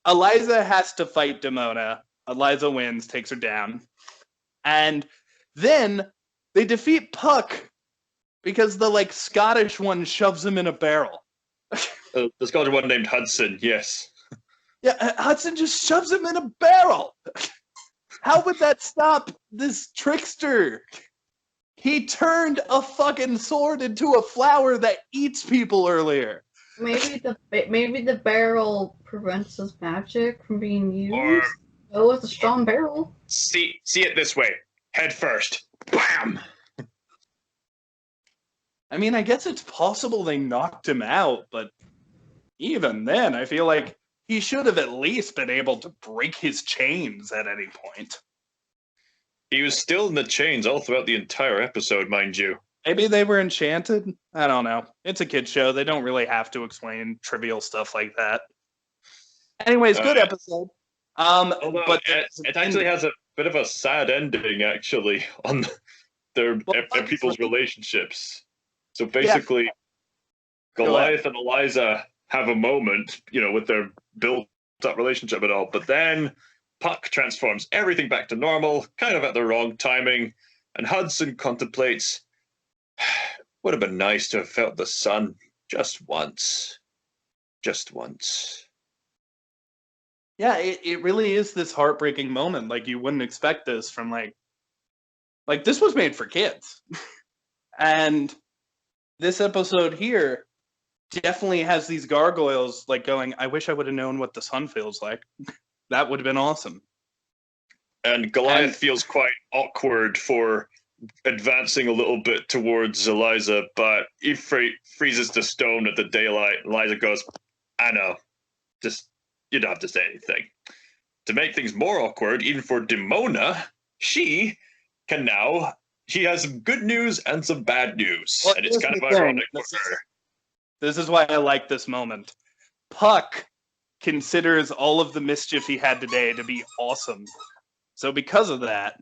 Eliza has to fight Demona. Eliza wins, takes her down. And then they defeat Puck because the like Scottish one shoves him in a barrel. The Scottish one named Hudson, yes. Yeah, Hudson just shoves him in a barrel. How would that stop this trickster? He turned a fucking sword into a flower that eats people earlier. Maybe the barrel prevents his magic from being used. Or- Oh, it's a strong barrel. See it this way. Head first. Bam! I mean, I guess it's possible they knocked him out, but even then, I feel like he should have at least been able to break his chains at any point. He was still in the chains all throughout the entire episode, mind you. Maybe they were enchanted? I don't know. It's a kid's show. They don't really have to explain trivial stuff like that. Anyways, good episode. Although but it actually has a bit of a sad ending, actually, on their people's relationships. So basically, Goliath and Eliza have a moment, with their built-up relationship and all, but then Puck transforms everything back to normal, kind of at the wrong timing, and Hudson contemplates, would have been nice to have felt the sun just once. Just once. Yeah, it really is this heartbreaking moment. Like, you wouldn't expect this from, like this was made for kids. And this episode here definitely has these gargoyles, like, going, I wish I would have known what the sun feels like. That would have been awesome. And Goliath feels quite awkward for advancing a little bit towards Eliza, but he freezes to stone at the daylight. Eliza goes, I know. Just, you don't have to say anything. To make things more awkward, even for Demona, she has some good news and some bad news. Well, and it's kind of ironic for her. This is why I like this moment. Puck considers all of the mischief he had today to be awesome. So because of that,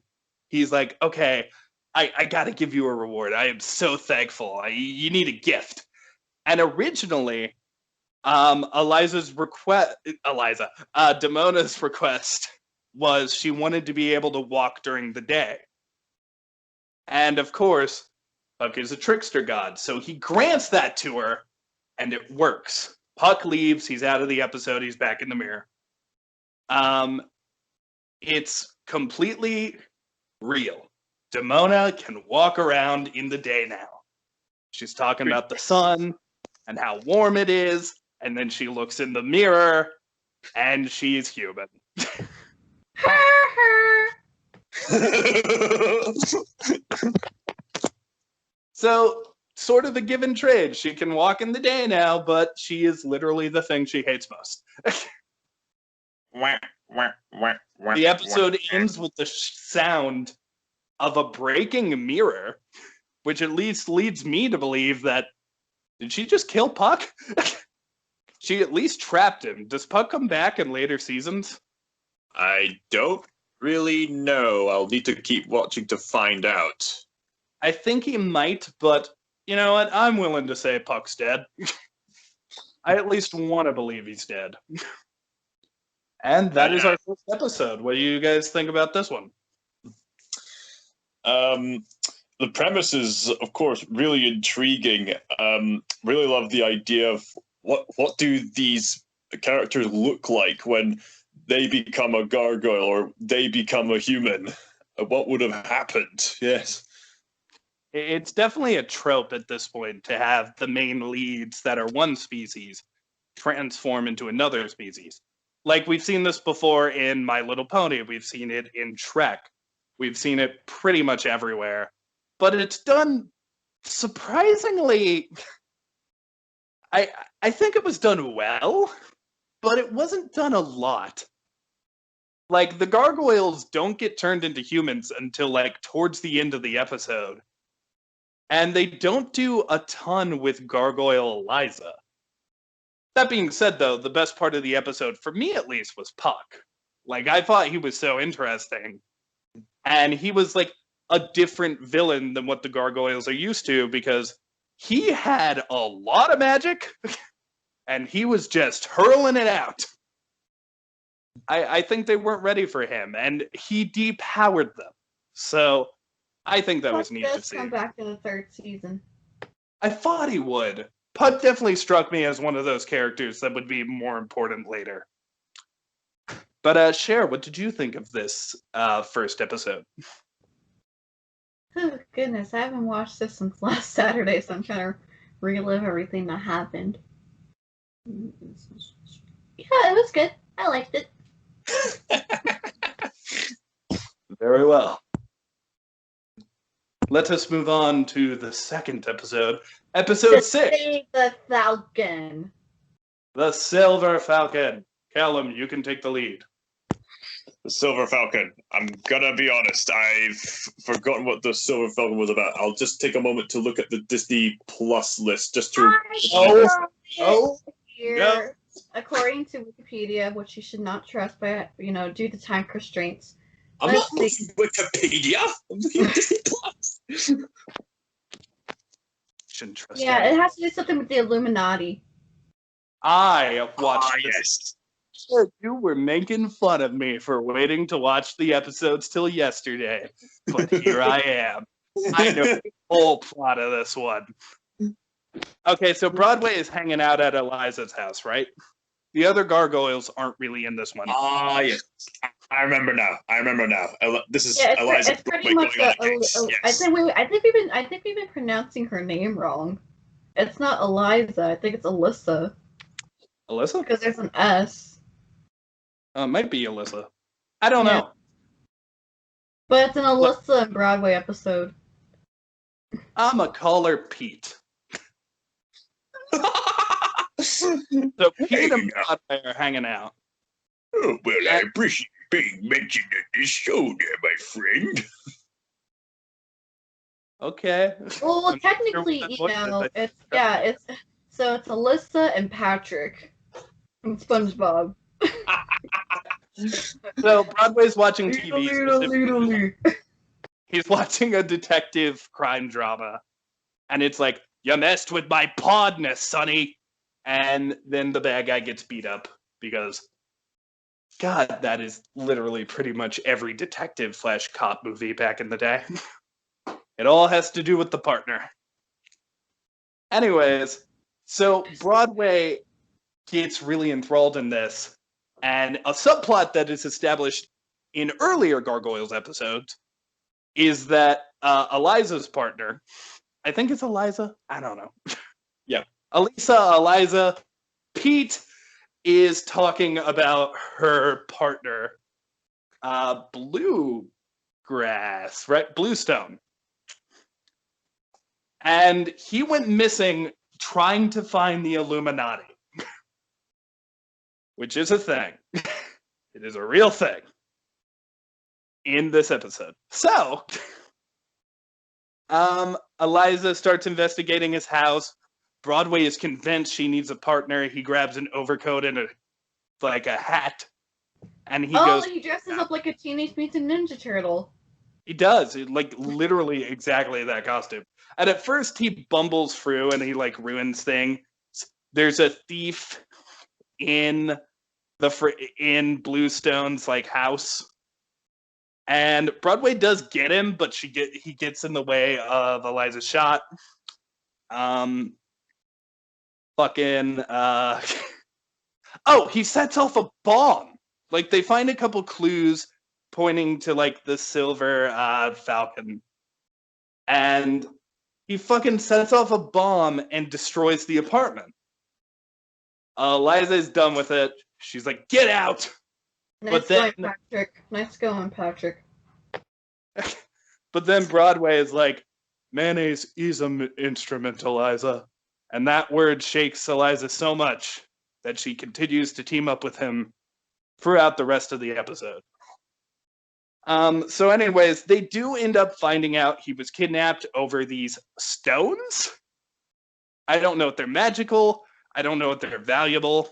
he's like, okay, I got to give you a reward. I am so thankful. You need a gift. And originally, Demona's request was she wanted to be able to walk during the day. And of course, Puck is a trickster god, so he grants that to her, and it works. Puck leaves, he's out of the episode, he's back in the mirror. It's completely real. Demona can walk around in the day now. She's talking about the sun and how warm it is, and then she looks in the mirror, and she's human. So, sort of a give and trade. She can walk in the day now, but she is literally the thing she hates most. The episode ends with the sound of a breaking mirror, which at least leads me to believe that, did she just kill Puck? She at least trapped him. Does Puck come back in later seasons? I don't really know. I'll need to keep watching to find out. I think he might, but you know what? I'm willing to say Puck's dead. I at least want to believe he's dead. And that is our first episode. What do you guys think about this one? The premise is, of course, really intriguing. Really love the idea of what do these characters look like when they become a gargoyle or they become a human? What would have happened? Yes. It's definitely a trope at this point to have the main leads that are one species transform into another species. Like, we've seen this before in My Little Pony. We've seen it in Shrek. We've seen it pretty much everywhere. But it's done surprisingly... I think it was done well, but it wasn't done a lot. Like, the gargoyles don't get turned into humans until, like, towards the end of the episode. And they don't do a ton with Gargoyle Eliza. That being said, though, the best part of the episode, for me at least, was Puck. Like, I thought he was so interesting. And he was, like, a different villain than what the Gargoyles are used to, because he had a lot of magic, and he was just hurling it out. I think they weren't ready for him, and he depowered them. So I think that was neat to see. Come back in the third season. I thought he would. Puck definitely struck me as one of those characters that would be more important later. But Cher, what did you think of this first episode? Oh, goodness, I haven't watched this since last Saturday, so I'm trying to relive everything that happened. Yeah, it was good. I liked it. Very well. Let us move on to the second episode. Episode 6. The Falcon. The Silver Falcon. Callum, you can take the lead. The Silver Falcon. I'm gonna be honest, I've forgotten what the Silver Falcon was about. I'll just take a moment to look at the Disney Plus list just to. Oh, Here, no. according to Wikipedia, which you should not trust by due to time constraints. I'm Let's not see. looking Wikipedia. I'm looking at Disney Plus. Shouldn't trust Yeah, anyone. it has to do something with the Illuminati. I watched this. Yes. You were making fun of me for waiting to watch the episodes till yesterday, but here I am. I know the whole plot of this one. Okay, so Broadway is hanging out at Eliza's house, right? The other gargoyles aren't really in this one. Yes. I remember now. This is Yeah, Eliza it's pretty Broadway much going on a date. Yes. I think we've been pronouncing her name wrong. It's not Eliza. I think it's Alyssa Alyssa? because there's an S. It might be Alyssa. I don't Yeah. know. But it's an Alyssa and Broadway episode. I'ma call her Pete. So Pete and Broadway are hanging out. Oh, well, I appreciate being mentioned in this show there, my friend. Okay. Well, I'm technically, not sure what that voice is. it's Alyssa and Patrick and SpongeBob. So Broadway's watching TV. specifically. He's watching a detective crime drama, and it's like, you messed with my podness, Sonny. And then the bad guy gets beat up because, God, that is literally pretty much every detective / cop movie back in the day. It all has to do with the partner. Anyways, so Broadway gets really enthralled in this, and a subplot that is established in earlier Gargoyles episodes is that Eliza's partner, I think it's Eliza, I don't know. Yeah, Eliza, Pete is talking about her partner, Bluegrass, right? Bluestone. And he went missing trying to find the Illuminati, which is a thing. It is a real thing in this episode. So, Eliza starts investigating his house. Broadway is convinced she needs a partner. He grabs an overcoat and a hat, and he goes. He dresses up like a Teenage Mutant Ninja Turtle. He does, literally exactly that costume. And at first he bumbles through and he ruins things. There's a thief in Bluestone's house, and Broadway does get him, but he gets in the way of Eliza's shot. He sets off a bomb. They find a couple clues pointing to the silver falcon, and he fucking sets off a bomb and destroys the apartment. Eliza's done with it. She's like, get out! Nice going, Patrick. But then Broadway is like, mayonnaise is an instrument, Eliza. And that word shakes Eliza so much that she continues to team up with him throughout the rest of the episode. So anyways, they do end up finding out he was kidnapped over these stones. I don't know if they're magical. I don't know if they're valuable.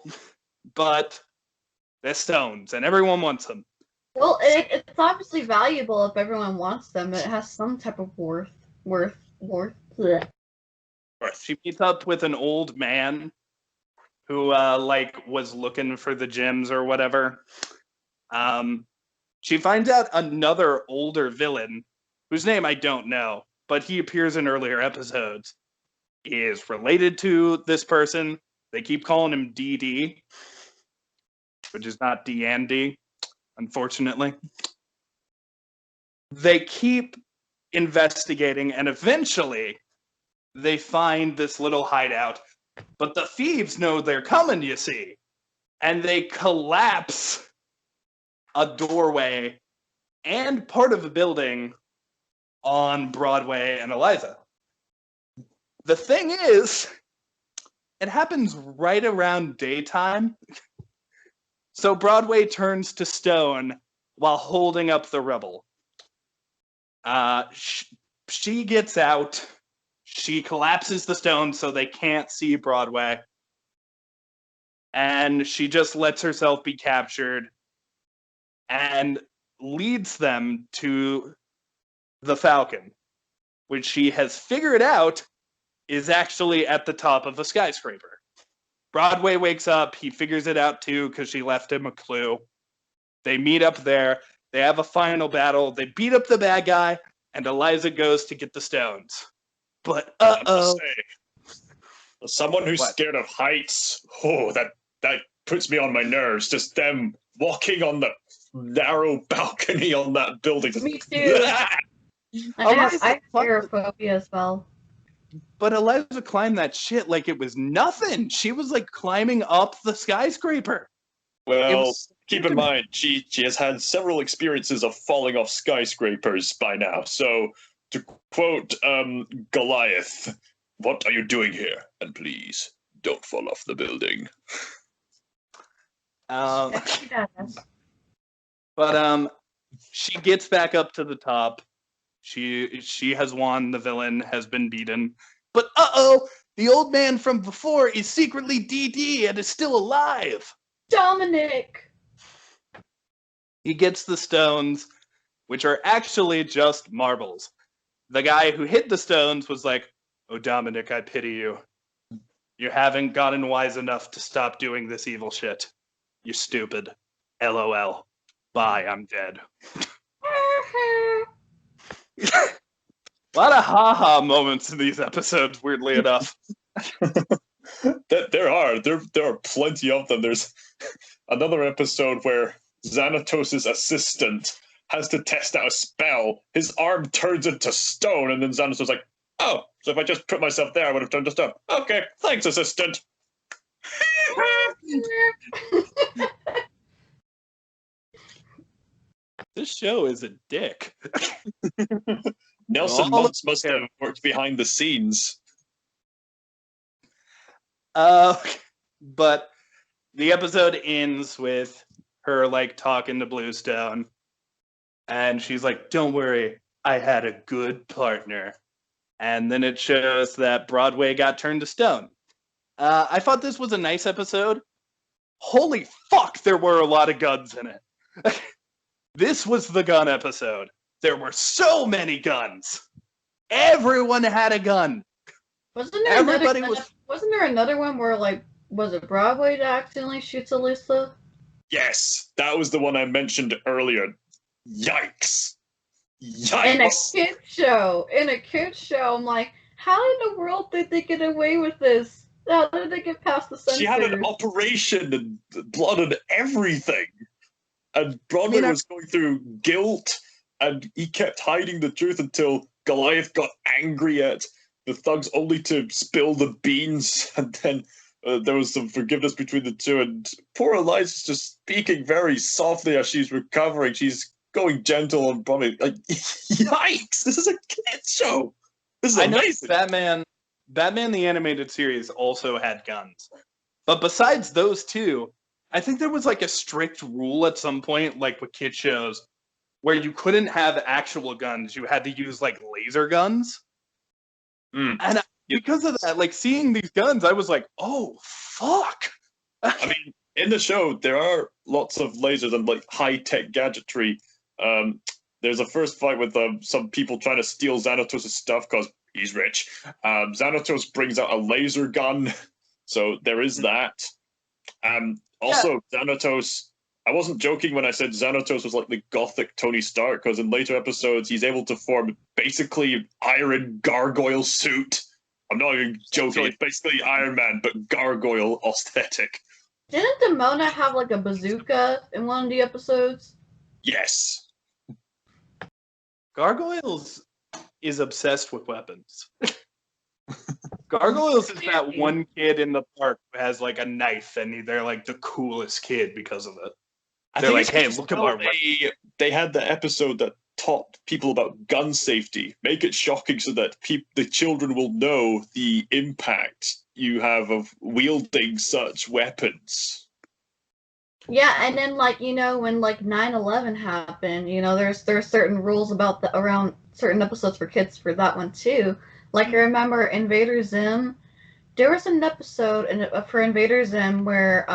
But they're stones, and everyone wants them. Well, it's obviously valuable if everyone wants them. It has some type of worth. Blech. She meets up with an old man who was looking for the gems or whatever. She finds out another older villain, whose name I don't know, but he appears in earlier episodes, is related to this person. They keep calling him DD, which is not D&D, unfortunately. They keep investigating, and eventually they find this little hideout. But the thieves know they're coming, you see. And they collapse a doorway and part of a building on Broadway and Eliza. The thing is, it happens right around daytime. So Broadway turns to stone while holding up the rubble. She gets out. She collapses the stone so they can't see Broadway. And she just lets herself be captured and leads them to the Falcon, which she has figured out is actually at the top of a skyscraper. Broadway wakes up. He figures it out too because she left him a clue. They meet up there. They have a final battle. They beat up the bad guy, and Eliza goes to get the stones. But As someone who's scared of heights, that puts me on my nerves. Just them walking on the narrow balcony on that building. Me too. I have aerophobia as well. But Eliza climbed that shit like it was nothing. She was like climbing up the skyscraper. Well, keep in mind, she has had several experiences of falling off skyscrapers by now. So, to quote Goliath, "What are you doing here? And please, don't fall off the building." But she gets back up to the top. She has won. The villain has been beaten. But the old man from before is secretly DD and is still alive. Dominic! He gets the stones, which are actually just marbles. The guy who hid the stones was like, "Oh, Dominic, I pity you. You haven't gotten wise enough to stop doing this evil shit. You're stupid. LOL. Bye, I'm dead." A lot of ha-ha moments in these episodes, weirdly enough. There are plenty of them. There's another episode where Xanatos' assistant has to test out a spell. His arm turns into stone, and then Xanatos is like, "Oh, so if I just put myself there, I would have turned to stone. Okay, thanks, assistant." This show is a dick. Nelson Muntz must have worked behind the scenes. But the episode ends with her like talking to Bluestone, and she's like, "Don't worry, I had a good partner." And then it shows that Broadway got turned to stone. I thought this was a nice episode. Holy fuck, there were a lot of guns in it. This was the gun episode. There were so many guns. Everyone had a gun. Wasn't there another one where, like, was it Broadway that accidentally shoots Alyssa? Yes, that was the one I mentioned earlier. Yikes. Yikes. In a kid's show, I'm like, how in the world did they get away with this? How did they get past the censors? She had an operation and blood and everything. And Broadway was going through guilt, and he kept hiding the truth until Goliath got angry at the thugs only to spill the beans, and then there was some forgiveness between the two, and poor Eliza's just speaking very softly as she's recovering. She's going gentle and probably like, yikes, this is a kid's show. This is amazing. Batman the Animated Series also had guns. But besides those two, I think there was like a strict rule at some point, like with kid shows, where you couldn't have actual guns. You had to use like laser guns. And because of that, like seeing these guns, I was like, oh, fuck. I mean, in the show, there are lots of lasers and like high-tech gadgetry. There's a first fight with some people trying to steal Xanatos' stuff because he's rich. Xanatos brings out a laser gun, so there is that. Also, Xanatos, I wasn't joking when I said Xanatos was like the gothic Tony Stark, because in later episodes, he's able to form basically Iron Gargoyle suit. I'm not even joking, it's basically Iron Man, but Gargoyle aesthetic. Didn't Demona have like a bazooka in one of the episodes? Yes. Gargoyles is obsessed with weapons. Gargoyles is that one kid in the park who has like a knife, and they're like the coolest kid because of it. They're like, hey, look at our weapons. They had the episode that taught people about gun safety. Make it shocking so that the children will know the impact you have of wielding such weapons. Yeah, and then like when like 9/11 happened, there's certain rules about the around certain episodes for kids for that one too. Like I remember Invader Zim. There was an episode for Invader Zim where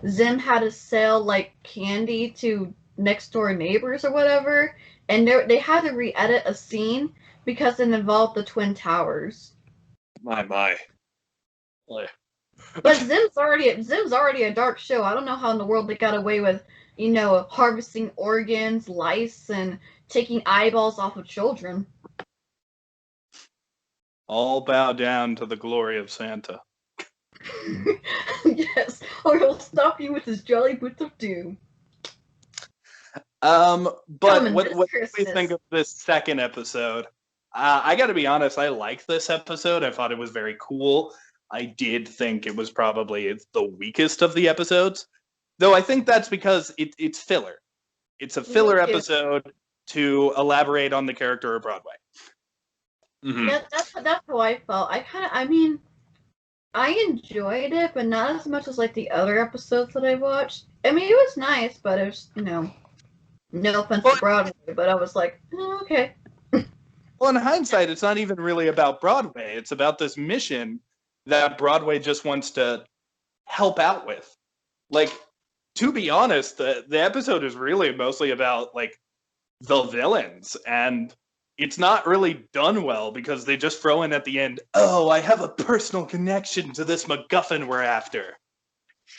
Zim had to sell like candy to next door neighbors or whatever, and they had to re-edit a scene because it involved the Twin Towers. My. But Zim's already a dark show. I don't know how in the world they got away with, harvesting organs, lice, and taking eyeballs off of children. All bow down to the glory of Santa. Yes, or he'll stop you with his jolly boots of doom. But what do we Christmas. think of this second episode? I got to be honest, I like this episode. I thought it was very cool. I did think it was probably the weakest of the episodes, though I think that's because it's filler. It's a filler episode to elaborate on the character of Broadway. Mm-hmm. Yeah, that's how I felt. I enjoyed it, but not as much as like the other episodes that I watched. I mean, it was nice, but it was, no offense to Broadway, but I was like, oh, okay. Well, in hindsight, it's not even really about Broadway. It's about this mission that Broadway just wants to help out with. Like, to be honest, the episode is really mostly about, like, the villains, and it's not really done well because they just throw in at the end, oh, I have a personal connection to this MacGuffin we're after.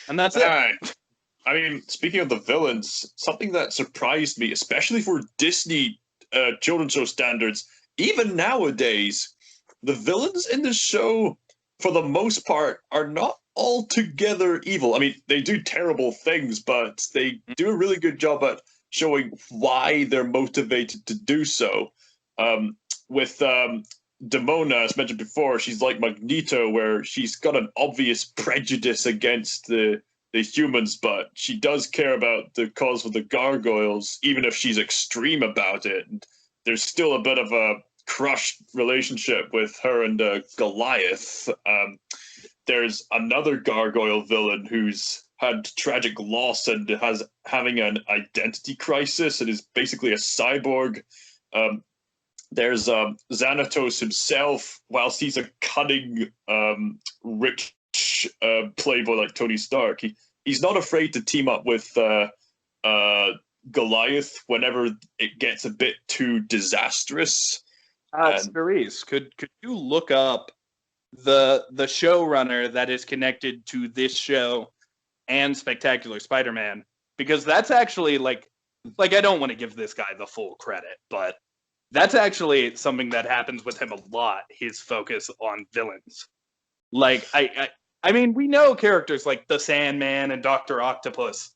And that's it. I mean, speaking of the villains, something that surprised me, especially for Disney children's show standards, even nowadays, the villains in the show, for the most part, are not altogether evil. I mean, they do terrible things, but they do a really good job at showing why they're motivated to do so. With Demona, as mentioned before, she's like Magneto, where she's got an obvious prejudice against the humans, but she does care about the cause of the Gargoyles, even if she's extreme about it. And there's still a bit of a crushed relationship with her and Goliath. There's another Gargoyle villain who's had tragic loss and having an identity crisis and is basically a cyborg. There's Xanatos himself, whilst he's a cunning, rich playboy like Tony Stark, he's not afraid to team up with Goliath whenever it gets a bit too disastrous. Cerise, could you look up the showrunner that is connected to this show and Spectacular Spider-Man? Because that's actually like I don't want to give this guy the full credit, but that's actually something that happens with him a lot, his focus on villains. Like, I mean, we know characters like the Sandman and Dr. Octopus,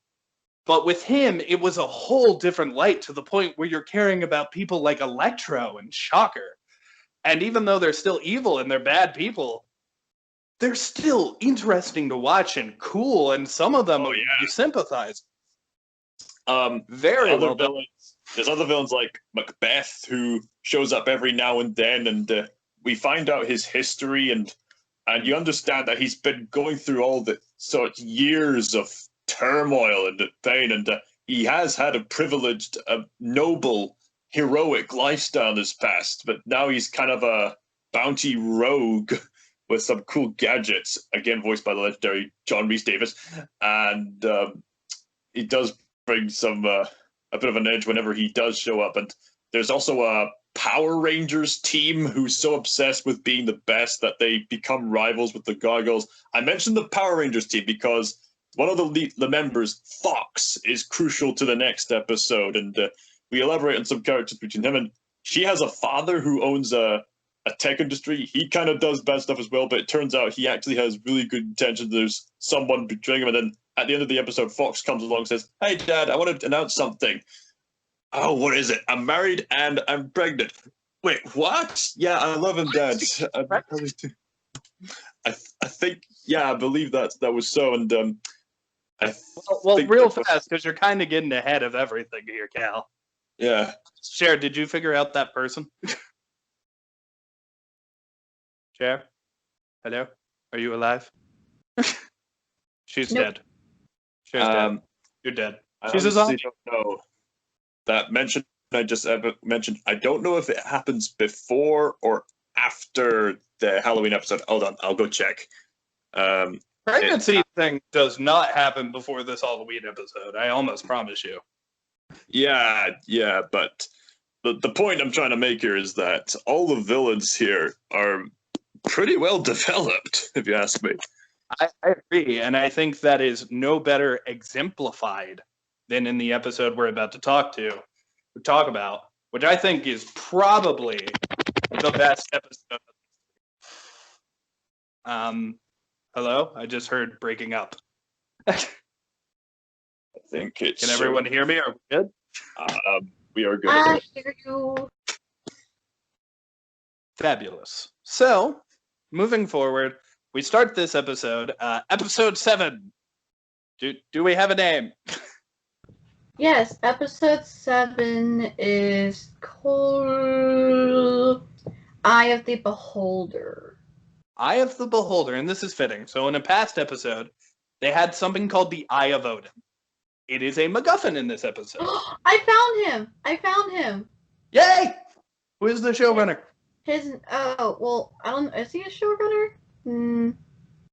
but with him, it was a whole different light to the point where you're caring about people like Electro and Shocker. And even though they're still evil and they're bad people, they're still interesting to watch and cool, and some of them you sympathize. Very well done. There's other villains like Macbeth, who shows up every now and then, and we find out his history, and you understand that he's been going through all the sort of years of turmoil and pain, and he has had a privileged, noble, heroic lifestyle in his past, but now he's kind of a bounty rogue with some cool gadgets, again voiced by the legendary John Rhys-Davies, and he does bring some a bit of an edge whenever he does show up. And there's also a Power Rangers team who's so obsessed with being the best that they become rivals with the Gargoyles. I mentioned the Power Rangers team because one of the members, Fox, is crucial to the next episode, and we elaborate on some characters between him and she has a father who owns a tech industry. He kind of does bad stuff as well, but it turns out he actually has really good intentions. There's someone betraying him, and then at the end of the episode, Fox comes along and says, "Hey, Dad, I want to announce something." "Oh, what is it?" "I'm married and I'm pregnant." "Wait, what?" "Yeah, I love him, Dad." I think, yeah, I believe that was so, and well, real fast, because you're kind of getting ahead of everything here, Cal. Yeah. Cher, did you figure out that person? Cher? Hello? Are you alive? She's dead. Cher's dead. You're dead. I She's a honestly zombie. don't know. That mention I just mentioned, I don't know if it happens before or after the Halloween episode. Hold on, I'll go check. Pregnancy thing does not happen before this Halloween episode. I almost promise you. Yeah, but the point I'm trying to make here is that all the villains here are pretty well developed, if you ask me. I agree, and I think that is no better exemplified than in the episode we're about to talk about, which I think is probably the best episode. Hello? I just heard breaking up. I think it's. Can everyone hear me? Are we good? We are good. I hear you. Fabulous. So, moving forward, we start this episode, episode 7. Do we have a name? Yes, episode 7 is called Eye of the Beholder. Eye of the Beholder, and this is fitting. So in a past episode, they had something called the Eye of Odin. It is a MacGuffin in this episode. I found him! Yay! Who is the showrunner? I don't, is he a showrunner?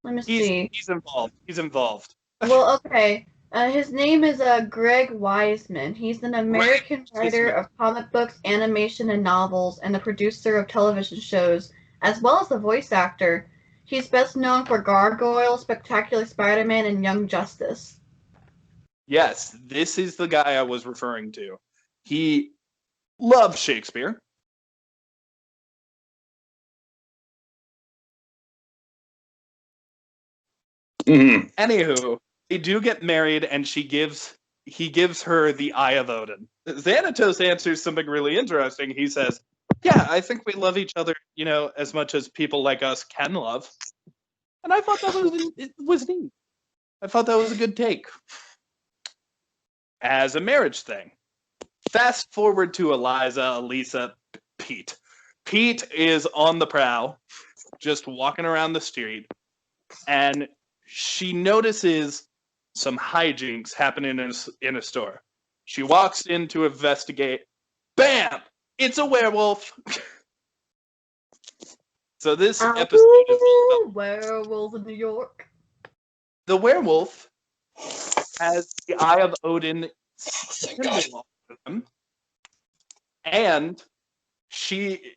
Let me see. He's involved. Well, okay. His name is Greg Wiseman. He's an American writer of comic books, animation, and novels, and the producer of television shows, as well as a voice actor. He's best known for Gargoyle, Spectacular Spider-Man, and Young Justice. Yes, this is the guy I was referring to. He loves Shakespeare. Mm-hmm. Anywho, they do get married, and he gives her the Eye of Odin. Xanatos answers something really interesting. He says, "Yeah, I think we love each other, as much as people like us can love." And I thought that was neat. I thought that was a good take. As a marriage thing, fast forward to Elisa, Pete. Pete is on the prowl, just walking around the street, and she notices some hijinks happening in a store. She walks in to investigate. Bam! It's a werewolf. So this episode is werewolves in New York. The werewolf has the Eye of Odin symbol on him, and we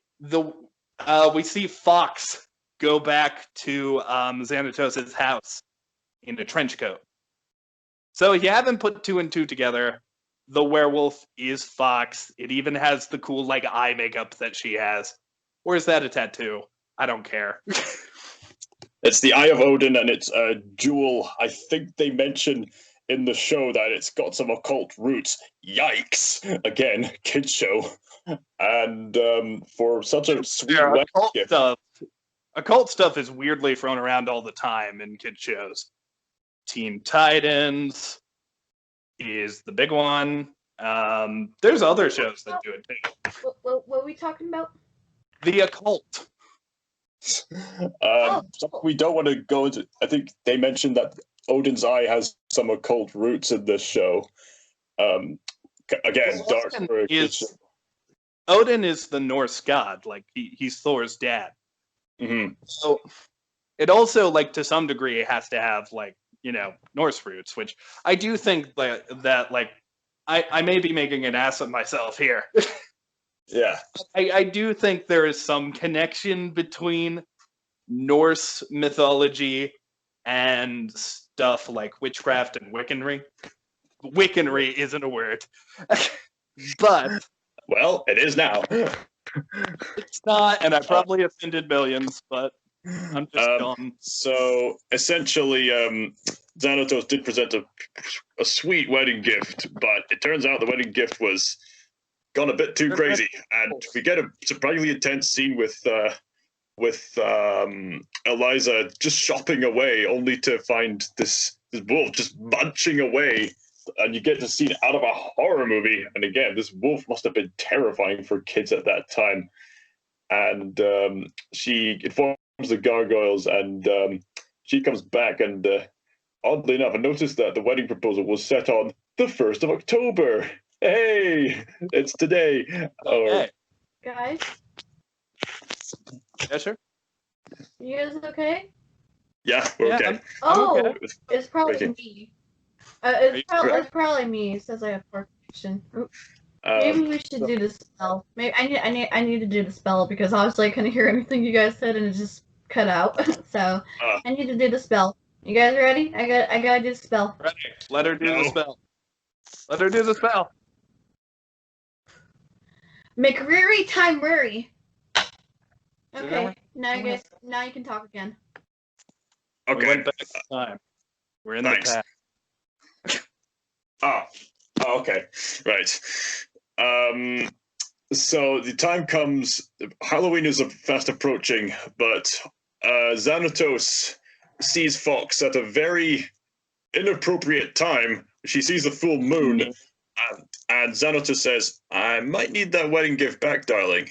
see Fox go back to Xanatos' house in a trench coat. So if you haven't put 2 and 2 together, the werewolf is Fox. It even has the cool eye makeup that she has. Or is that a tattoo? I don't care. It's the Eye of Odin, and it's a jewel. I think they mention in the show that it's got some occult roots. Yikes! Again, kids show. And for such a sweet occult stuff is weirdly thrown around all the time in kid shows. Teen Titans is the big one. There's other shows that do it too. What are we talking about? The occult. Something we don't want to go into. I think they mentioned that Odin's eye has some occult roots in this show. Again, dark for a kid show. Odin is the Norse god. He's Thor's dad. Mm-hmm. So it also, to some degree, has to have Norse roots, which I do think that I may be making an ass of myself here. Yeah. I do think there is some connection between Norse mythology and stuff like witchcraft and Wiccanry. Wiccanry isn't a word. But well, it is now. It's not, and I probably offended millions, but I'm just dumb. So essentially, Xanatos did present a sweet wedding gift, but it turns out the wedding gift was gone a bit too crazy, and we get a surprisingly intense scene with Eliza just shopping away, only to find this wolf just munching away, and you get to see it out of a horror movie. And again, this wolf must have been terrifying for kids at that time. And she informs the Gargoyles, and she comes back, and oddly enough, I noticed that the wedding proposal was set on the 1st of October. Hey, it's today. Okay. Guys, Yeah, sure. you guys okay? Yeah, we're Yeah, okay. I'm Oh, okay. it's probably Okay. me. you It's probably me. It says I have poor connection. Maybe we should do the spell. Maybe I need to do the spell because obviously I couldn't hear anything you guys said and it just cut out. So I need to do the spell. You guys ready? I gotta do the spell. ready. Let her do No. the spell. Let her do the spell. McReary time worry. Is that Okay, right? now you guys, now you can talk again. We Okay. went back in time. We're in Thanks. the past. Oh, okay. Right. So the time comes, Halloween is fast approaching, but Xanatos sees Fox at a very inappropriate time. She sees a full moon, and Xanatos says, I might need that wedding gift back, darling.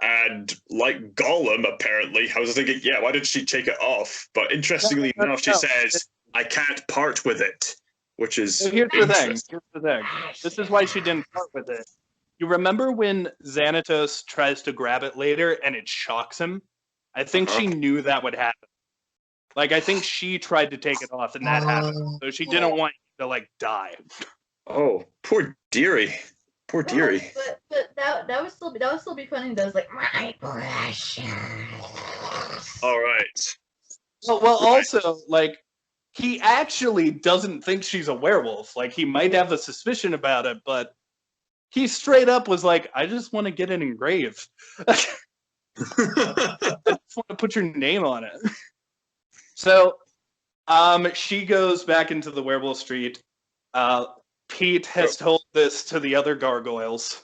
And like Gollum, apparently, I was thinking, yeah, why did she take it off? But interestingly enough, she says, I can't part with it, which is So here's the thing. interesting. Here's the thing. This is why she didn't part with it. You remember when Xanatos tries to grab it later and it shocks him? I think she knew that would happen. Like, I think she tried to take it off and that happened. So she didn't want you to, like, die. Oh, poor dearie. Poor dearie. But that would still be funny. That was like my precious. All right. Well, also, like, he actually doesn't think she's a werewolf. Like, he might have a suspicion about it, but he straight up was like, I just want to get it engraved. I just want to put your name on it. So, she goes back into the werewolf street. Pete has told this to the other gargoyles.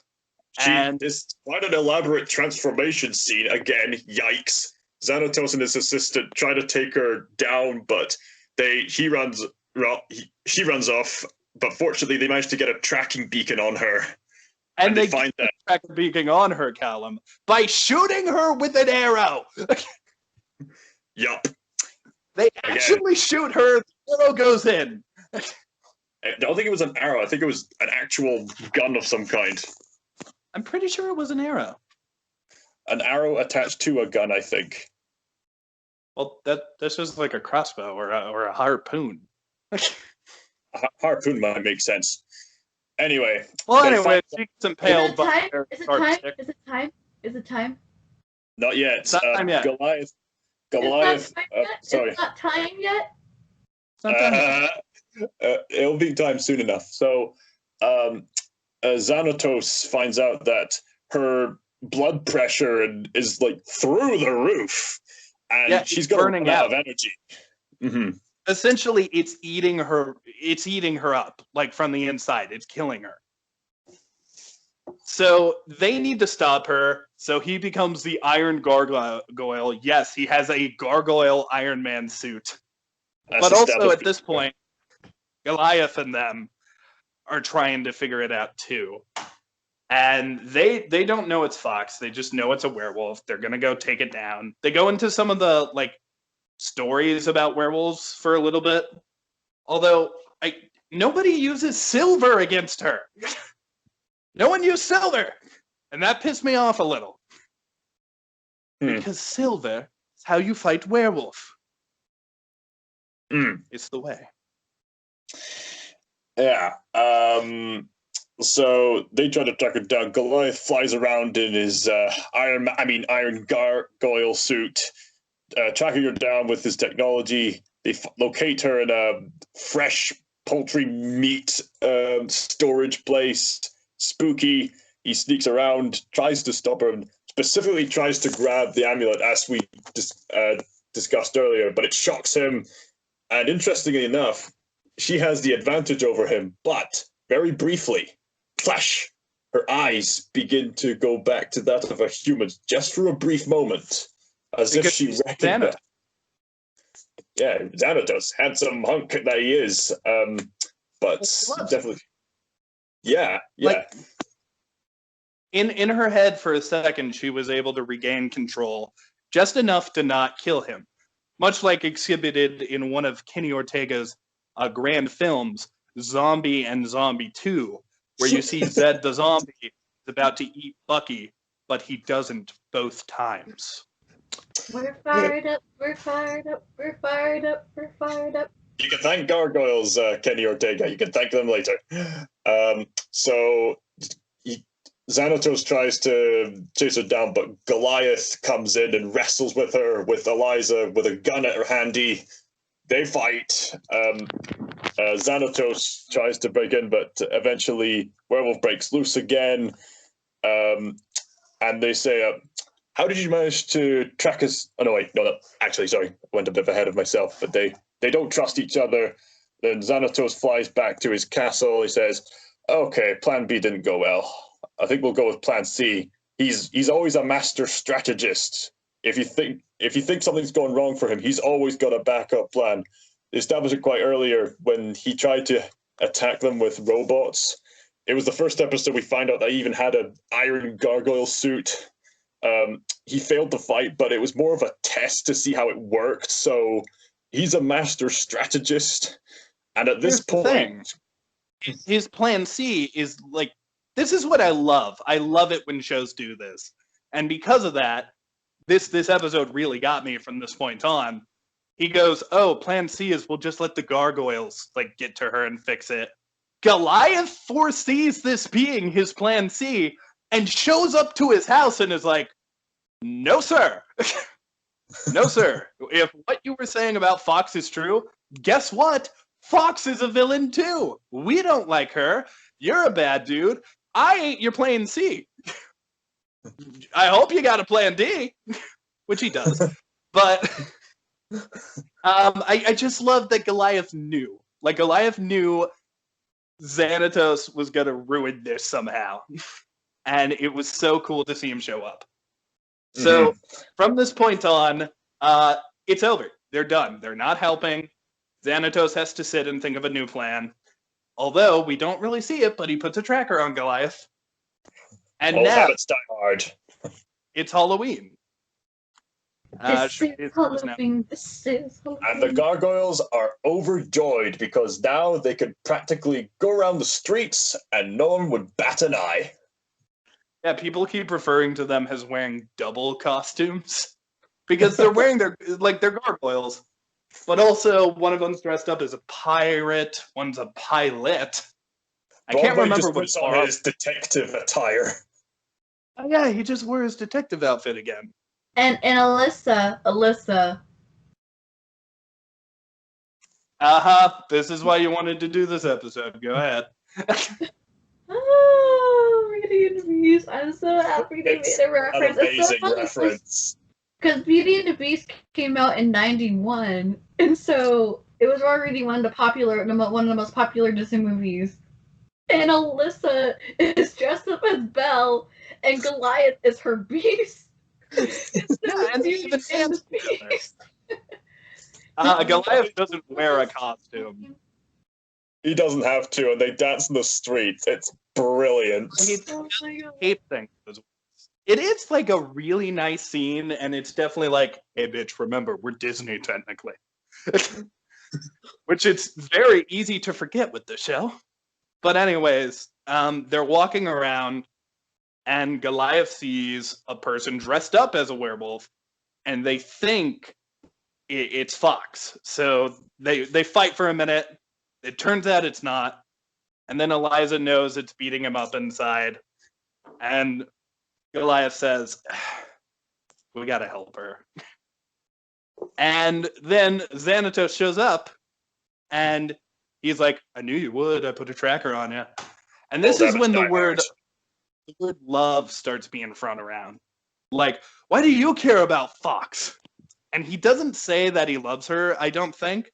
It's quite an elaborate transformation scene. Again, yikes. Xanatos and his assistant try to take her down, but she runs off. But fortunately, they managed to get a tracking beacon on her. And they find that tracking beacon on her, Callum, by shooting her with an arrow. Yup. They actually shoot her. The arrow goes in. I don't think it was an arrow. I think it was an actual gun of some kind. I'm pretty sure it was an arrow. An arrow attached to a gun, I think. Well, that's just like a crossbow or a harpoon. A harpoon might make sense. Anyway. Well, anyway, she gets impaled by Is it time? Is it time? Is it time? Not yet. It's not time yet. Goliath. Sorry. It's not time yet. It's not time yet. It'll be time soon enough. So, Xanatos finds out that her blood pressure is like through the roof, and she's got burning out of energy. Mm-hmm. Essentially, it's eating her. It's eating her up, like from the inside. It's killing her. So they need to stop her. So he becomes the Iron Gargoyle. Yes, he has a Gargoyle Iron Man suit. But also at this point, Goliath and them are trying to figure it out too. And they don't know it's Fox. They just know it's a werewolf. They're going to go take it down. They go into some of the like stories about werewolves for a little bit. Although nobody uses silver against her. No one used silver. And that pissed me off a little. Because silver is how you fight werewolf. It's the way. Yeah. So they try to track her down. Goliath flies around in his Iron Gargoyle suit, tracking her down with his technology. They locate her in a fresh poultry meat storage place. Spooky. He sneaks around, tries to stop her, and specifically tries to grab the amulet, as we discussed earlier, but it shocks him. And interestingly enough, she has the advantage over him, but very briefly, flash, her eyes begin to go back to that of a human, just for a brief moment, as if she recognized. Yeah, Xanatos, handsome hunk that he is, but definitely, yeah. Like, in her head for a second, she was able to regain control, just enough to not kill him. Much like exhibited in one of Kenny Ortega's grand films, Zombie and Zombie 2, where you see Zed the zombie is about to eat Bucky, but he doesn't both times. We're fired up, we're fired up, we're fired up, we're fired up. You can thank Gargoyles, Kenny Ortega. You can thank them later. Xanatos tries to chase her down, but Goliath comes in and wrestles with her, with Eliza, with a gun at her handy. They fight. Xanatos tries to break in, but eventually Werewolf breaks loose again. And they say, how did you manage to track us? Oh, no, wait. No. Actually, sorry. I went a bit ahead of myself, but they don't trust each other. Then Xanatos flies back to his castle. He says, okay, plan B didn't go well. I think we'll go with plan C. He's always a master strategist. If you think something's going wrong for him, he's always got a backup plan. They established it quite earlier when he tried to attack them with robots. It was the first episode we find out that he even had an iron gargoyle suit. He failed the fight, but it was more of a test to see how it worked. So he's a master strategist. And at this point, his plan C is like, this is what I love. I love it when shows do this. And because of that, this episode really got me from this point on. He goes, oh, plan C is we'll just let the gargoyles like get to her and fix it. Goliath foresees this being his plan C and shows up to his house and is like, no, sir. No, sir. If what you were saying about Fox is true, guess what? Fox is a villain too. We don't like her. You're a bad dude. I ain't your plan C. I hope you got a plan D, which he does. But I just love that Goliath knew. Like, Goliath knew Xanatos was going to ruin this somehow. And it was so cool to see him show up. So, from this point on, it's over. They're done. They're not helping. Xanatos has to sit and think of a new plan. Although, we don't really see it, but he puts a tracker on Goliath. And all now, habits die hard. it's Halloween. This is Halloween. And the gargoyles are overjoyed because now they could practically go around the streets and no one would bat an eye. Yeah, people keep referring to them as wearing double costumes because they're wearing their gargoyles, but also one of them's dressed up as a pirate, one's a pilot. I can't remember what puts on his detective attire. Oh yeah, he just wore his detective outfit again. And Alyssa. This is why you wanted to do this episode. Go ahead. Oh, we're gonna get Beast. I'm so happy they made a reference. An amazing it's so funny reference. because Beauty and the Beast came out in '91, and so it was already one of the most popular Disney movies. And Alyssa is dressed up as Belle, and Goliath is her beast. Yeah, and they even dance together. Goliath doesn't wear a costume. He doesn't have to, and they dance in the street. It's brilliant. Hate things. It is like a really nice scene, and it's definitely like, hey, bitch, remember, we're Disney technically. Which it's very easy to forget with the show. But anyways, they're walking around, and Goliath sees a person dressed up as a werewolf, and they think it's Fox. So they fight for a minute. It turns out it's not. And then Eliza knows it's beating him up inside. And Goliath says, we gotta help her. And then Xanatos shows up, and he's like, I knew you would. I put a tracker on you. And this is when the word love starts being thrown around. Like, why do you care about Fox? And he doesn't say that he loves her, I don't think.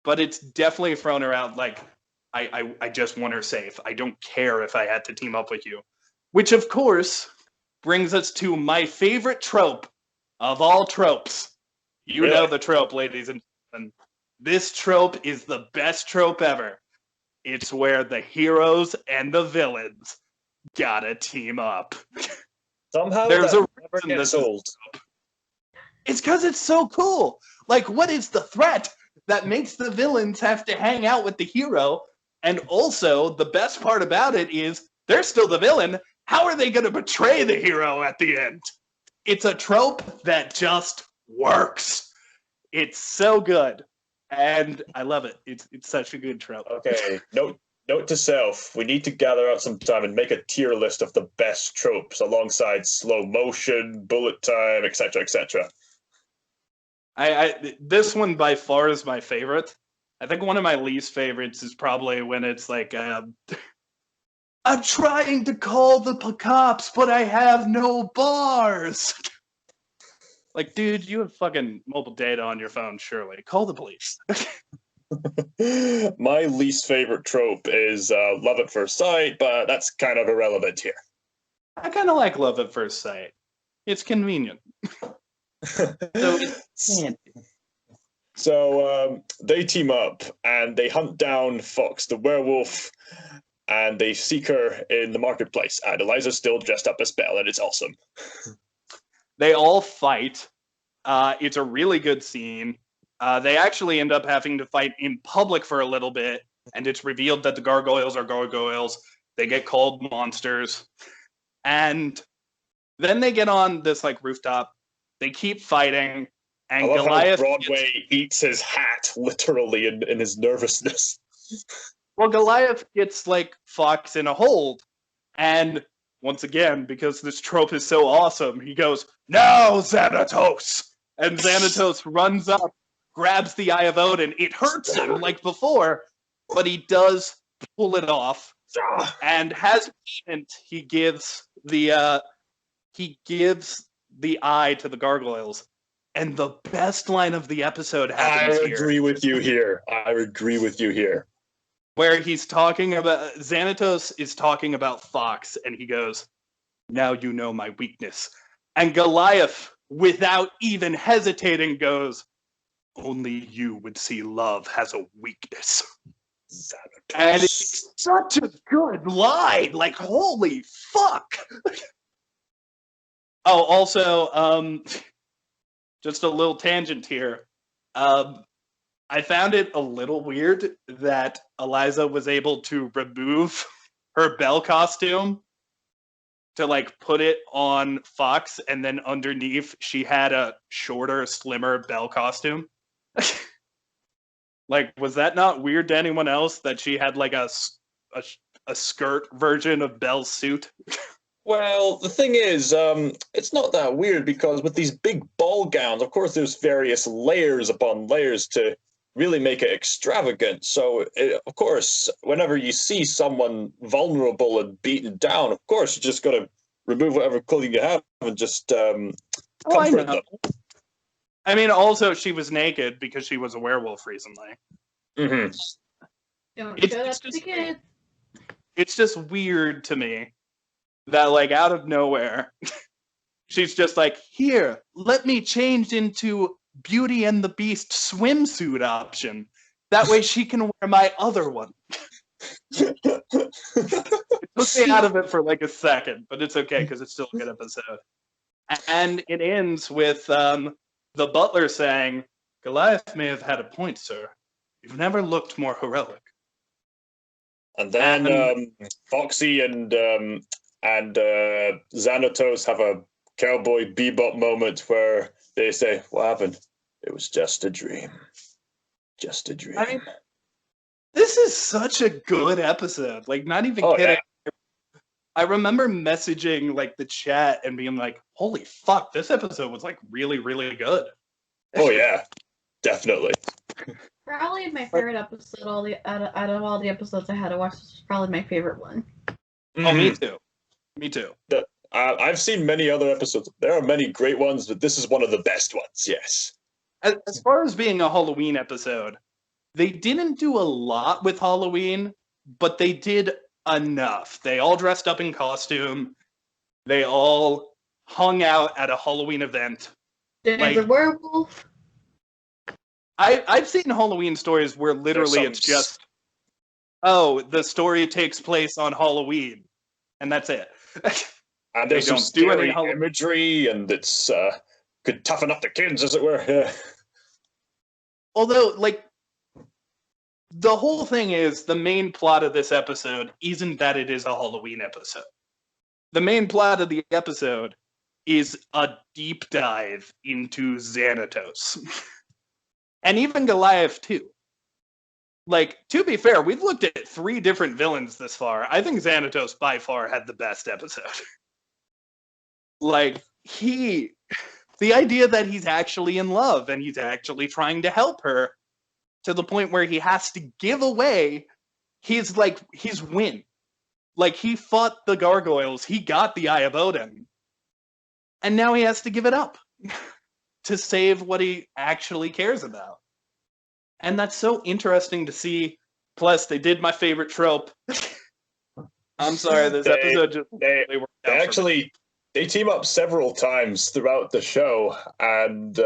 But it's definitely thrown around like, I just want her safe. I don't care if I had to team up with you. Which, of course, brings us to my favorite trope of all tropes. You know the trope, ladies and gentlemen. This trope is the best trope ever. It's where the heroes and the villains gotta team up. Somehow There's that a never reason gets this old. It's because it's so cool. Like, what is the threat? that makes the villains have to hang out with the hero. And also, the best part about it is they're still the villain. How are they going to betray the hero at the end? It's a trope that just works. It's so good. And I love it. It's such a good trope. Okay, note to self: we need to gather out some time and make a tier list of the best tropes alongside slow motion, bullet time, etc., etc. This one by far is my favorite. I think one of my least favorites is probably when it's like, I'm trying to call the cops, but I have no bars. Like, dude, you have fucking mobile data on your phone, surely. Call the police. My least favorite trope is love at first sight, but that's kind of irrelevant here. I kind of like love at first sight. It's convenient. So they team up and they hunt down Fox the werewolf, and they seek her in the marketplace. And Eliza's still dressed up as Belle, and it's awesome. They all fight. It's a really good scene. They actually end up having to fight in public for a little bit, and it's revealed that the gargoyles are gargoyles. They get called monsters. And then they get on this like rooftop. They keep fighting, and I love Goliath how Broadway eats his hat, literally, in his nervousness. Well, Goliath gets like Fox in a hold, and once again, because this trope is so awesome, he goes, "Now, Xanatos!" And Xanatos runs up, grabs the Eye of Odin. It hurts him like before, but he does pull it off. And has payment, he gives the eye to the gargoyles. And the best line of the episode happens here. I agree with you here. Where he's talking about, Xanatos is talking about Fox, and he goes, "Now you know my weakness." And Goliath, without even hesitating, goes, "Only you would see love has a weakness." Xanatos. And it's such a good line. Like, holy fuck. Oh, also, just a little tangent here. I found it a little weird that Eliza was able to remove her Belle costume to like put it on Fox, and then underneath she had a shorter, slimmer Belle costume. Like, was that not weird to anyone else that she had like a skirt version of Belle's suit? Well, the thing is, it's not that weird because with these big ball gowns, of course, there's various layers upon layers to really make it extravagant. So, of course, whenever you see someone vulnerable and beaten down, of course, you just got to remove whatever clothing you have and just comfort them. I mean, also, she was naked because she was a werewolf recently. Mm-hmm. Don't show that to the kids. It's just weird to me that, like, out of nowhere, she's just like, "Here, let me change into Beauty and the Beast swimsuit option. That way she can wear my other one." It took me out of it for like a second, but it's okay because it's still a good episode. And it ends with the butler saying, "Goliath may have had a point, sir. You've never looked more heroic." And then Foxy and Xanatos have a Cowboy Bebop moment where they say, "What happened? It was just a dream. Just a dream." I mean, this is such a good episode. Like, not even kidding. Yeah. I remember messaging like the chat and being like, "Holy fuck, this episode was like really, really good." Oh yeah, definitely. Probably my favorite episode. Out of all the episodes I had to watch, this was probably my favorite one. Oh, me too. Me too. I've seen many other episodes. There are many great ones, but this is one of the best ones. Yes. As far as being a Halloween episode, they didn't do a lot with Halloween, but they did enough. They all dressed up in costume. They all hung out at a Halloween event. There's a werewolf. I've seen Halloween stories where literally it's just, oh, the story takes place on Halloween, and that's it. And there's some scary imagery, and it's could toughen up the kids, as it were. Yeah. Although, like, the whole thing is the main plot of this episode isn't that it is a Halloween episode. The main plot of the episode is a deep dive into Xanatos. And even Goliath, too. Like, to be fair, we've looked at 3 different villains this far. I think Xanatos by far had the best episode. Like, the idea that he's actually in love and he's actually trying to help her to the point where he has to give away his win. Like, he fought the Gargoyles, he got the Eye of Odin, and now he has to give it up to save what he actually cares about. And that's so interesting to see. Plus, they did my favorite trope. I'm sorry, this episode just really worked out. They actually they team up several times throughout the show, and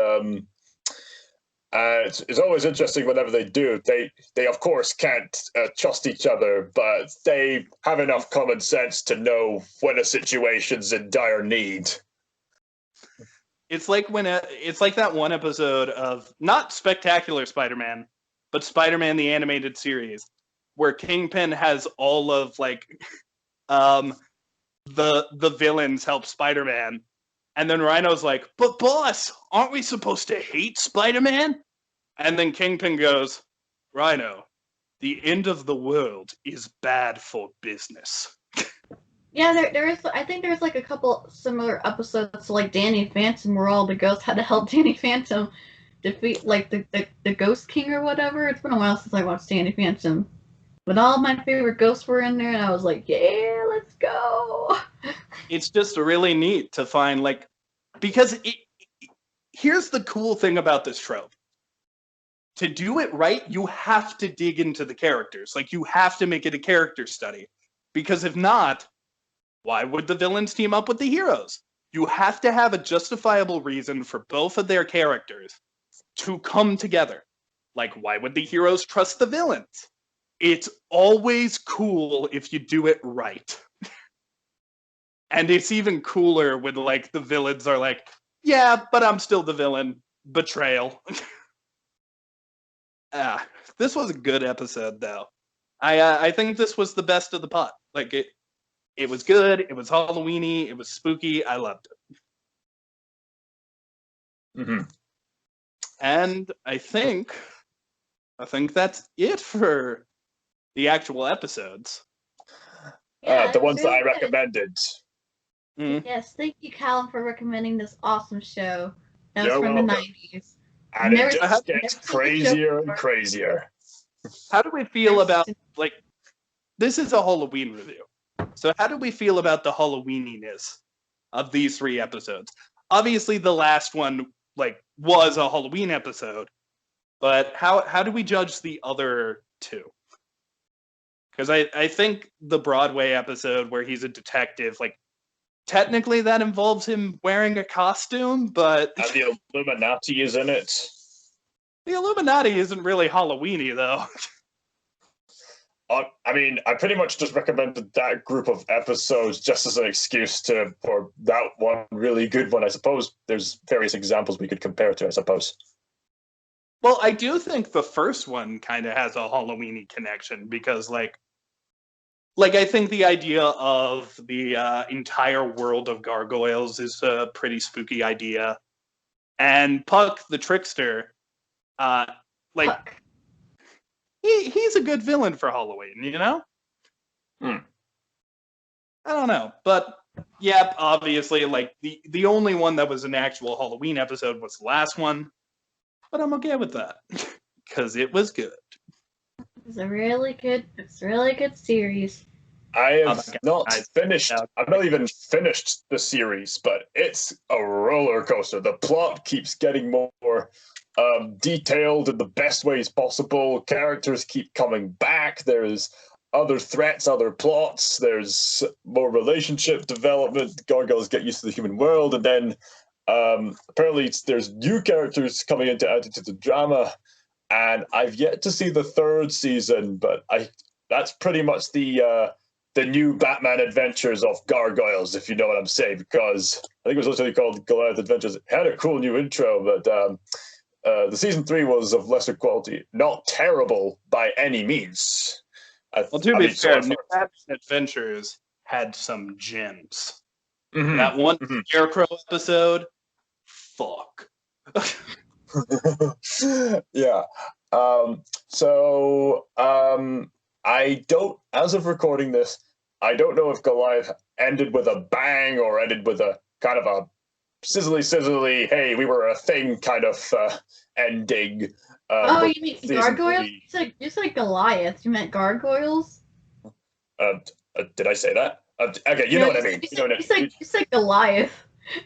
it's always interesting whenever they do. They of course can't trust each other, but they have enough common sense to know when a situation's in dire need. It's like it's like that one episode of not Spectacular Spider-Man, but Spider-Man the Animated Series, where Kingpin has all of the villains help Spider-Man, and then Rhino's like, "But boss, aren't we supposed to hate Spider-Man?" And then Kingpin goes, "Rhino, the end of the world is bad for business." Yeah, there is. I think there's like a couple similar episodes to like Danny Phantom, where all the ghosts had to help Danny Phantom defeat like the Ghost King or whatever. It's been a while since I watched Danny Phantom, but all my favorite ghosts were in there, and I was like, yeah, let's go. It's just really neat to find because here's the cool thing about this trope. To do it right, you have to dig into the characters. Like, you have to make it a character study, because if not, why would the villains team up with the heroes? You have to have a justifiable reason for both of their characters to come together. Like, why would the heroes trust the villains? It's always cool if you do it right. And it's even cooler when, the villains are like, yeah, but I'm still the villain. Betrayal. This was a good episode, though. I think this was the best of the pot. It was good, it was Halloweeny, it was spooky, I loved it. Mm-hmm. And I think that's it for the actual episodes. Yeah, The ones that I really good. recommended. Mm. Yes, thank you, Callum, for recommending this awesome show. That was You're from welcome. the 90s. And Never- it just never gets seen the crazier show and before. crazier. How do we feel about, this is a Halloween review. So how do we feel about the Halloweeniness of these 3 episodes? Obviously, the last one, was a Halloween episode, but how do we judge the other 2? Because I think the Broadway episode where he's a detective, technically that involves him wearing a costume, but And the Illuminati is in it. the Illuminati isn't really Halloweeny, though. I mean, I pretty much just recommended that group of episodes just as an excuse for that one really good one. I suppose there's various examples we could compare to, I suppose. Well, I do think the first one kind of has a Halloweeny connection because, I think the idea of the entire world of gargoyles is a pretty spooky idea. And Puck, the trickster, Puck. he's a good villain for Halloween, you know? Hmm. I don't know. But, yeah, obviously, the only one that was an actual Halloween episode was the last one. But I'm okay with that. Because it was good. It's a really good series. I Oh have my God. not finished. I've not even finished the series, but it's a roller coaster. The plot keeps getting more detailed in the best ways possible. Characters keep coming back. There's other threats, other plots. There's more relationship development. Gargoyles get used to the human world, and then apparently there's new characters coming into added to the drama. And I've yet to see the 3rd season, but that's pretty much the new Batman Adventures of Gargoyles, if you know what I'm saying, because I think it was literally called Goliath Adventures. It had a cool new intro, but the season 3 was of lesser quality, not terrible by any means. Well, to be fair, New Batman Adventures had some gems. That one Scarecrow episode, fuck. Yeah. I don't, as of recording this, I don't know if Goliath ended with a bang or ended with a kind of a sizzly, hey, we were a thing kind of ending. Oh, you mean season Gargoyles? 3. You said Goliath. You meant Gargoyles? Did I say that? Okay, you know what I mean. You said Goliath.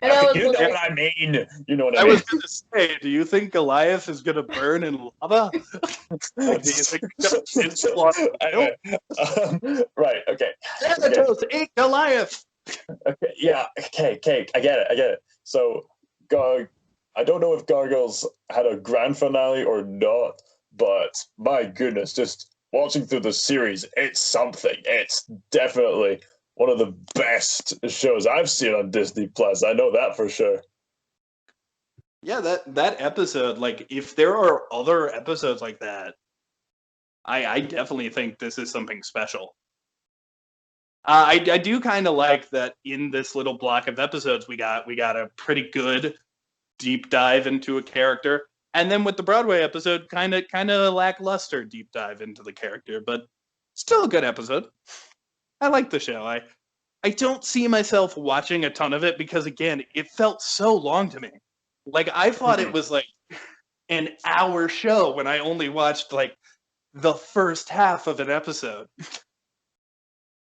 And okay, I was you know like, what I mean. You know what I I mean. was going to say, do you think Goliath is going to burn in lava? Do you think it's right, okay. Thanatos ate Goliath! Okay, yeah, okay, I get it. So, I don't know if Gargoyles had a grand finale or not, but my goodness, just watching through the series, it's something. It's definitely one of the best shows I've seen on Disney+. I know that for sure. Yeah, that episode, like, if there are other episodes like that, I definitely think this is something special. I do kind of like that in this little block of episodes we got a pretty good deep dive into a character, and then with the Broadway episode, kind of lackluster deep dive into the character, but still a good episode. I like the show. I don't see myself watching a ton of it because, again, it felt so long to me. Like, I thought it was like an hour show when I only watched like the first half of an episode.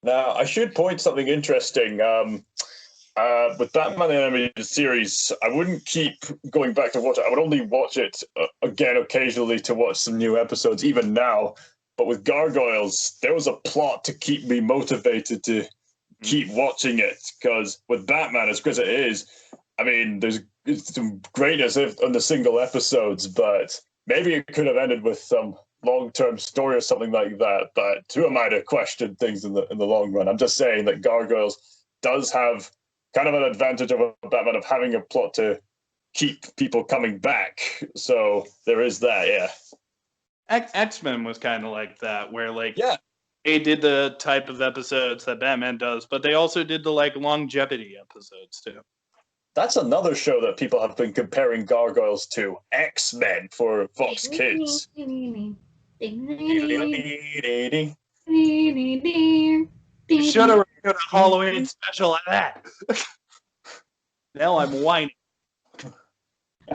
Now, I should point something interesting. With Batman the Animated Series, I wouldn't keep going back to watch it. I would only watch it again occasionally to watch some new episodes, even now. But with Gargoyles, there was a plot to keep me motivated to keep watching it. Because with Batman, as good as it is, I mean, there's some greatness on the single episodes, but maybe it could have ended with some long-term story or something like that. But who am I to question things in the long run? I'm just saying that Gargoyles does have kind of an advantage of a Batman of having a plot to keep people coming back. So there is that, yeah. X-Men was kind of like that, where like Yeah, they did the type of episodes that Batman does, but they also did the like longevity episodes too. that's another show that people have been comparing Gargoyles to. X-Men for Fox Kids. You should have done a Halloween special on that. Now I'm whining.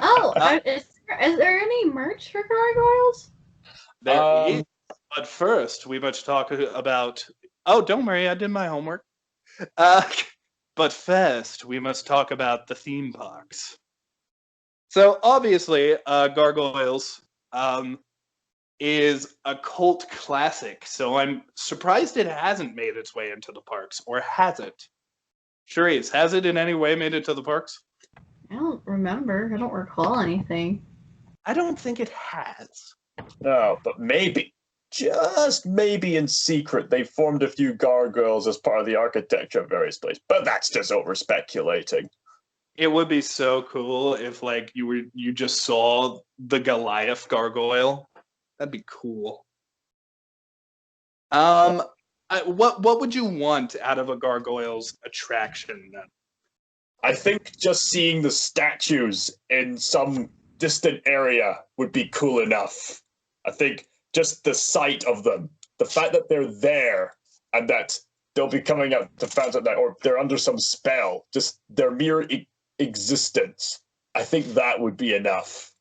oh, is there any merch for Gargoyles? There is, but first we must talk about. Oh, don't worry, I did my homework. But first we must talk about the theme parks. So obviously, Gargoyles is a cult classic. So I'm surprised it hasn't made its way into the parks, or has it? Charisse, has it in any way made it to the parks? I don't remember. I don't recall anything. I don't think it has. No, but maybe, just maybe in secret, they formed a few gargoyles as part of the architecture of various places. But that's just over speculating. It would be so cool if like you just saw the Goliath gargoyle. That'd be cool. What would you want out of a gargoyles attraction then? I think just seeing the statues in some distant area would be cool enough. I think just the sight of them, the fact that they're there and that they'll be coming out to fans at night, or they're under some spell, just their mere existence, I think that would be enough.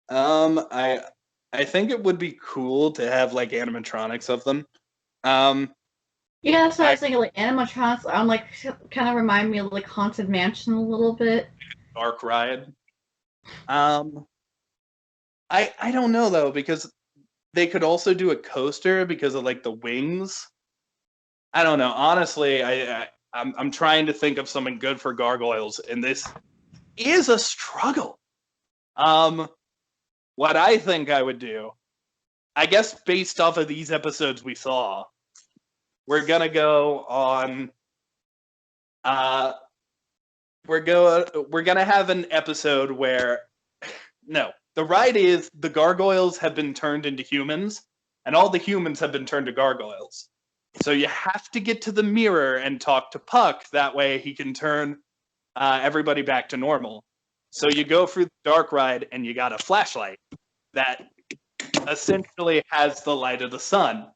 I think it would be cool to have like animatronics of them. Yeah, so I was thinking like animatronics. I'm like kind of remind me of like Haunted Mansion a little bit. Dark ride. I don't know though, because they could also do a coaster because of like the wings. I don't know. Honestly, I'm trying to think of something good for gargoyles, and this is a struggle. What I think I would do, I guess based off of these episodes we saw, we're gonna go on we're gonna have an episode where the ride is the gargoyles have been turned into humans, and all the humans have been turned to gargoyles. So you have to get to the mirror and talk to Puck. That way he can turn everybody back to normal. So you go through the dark ride, and you got a flashlight that essentially has the light of the sun.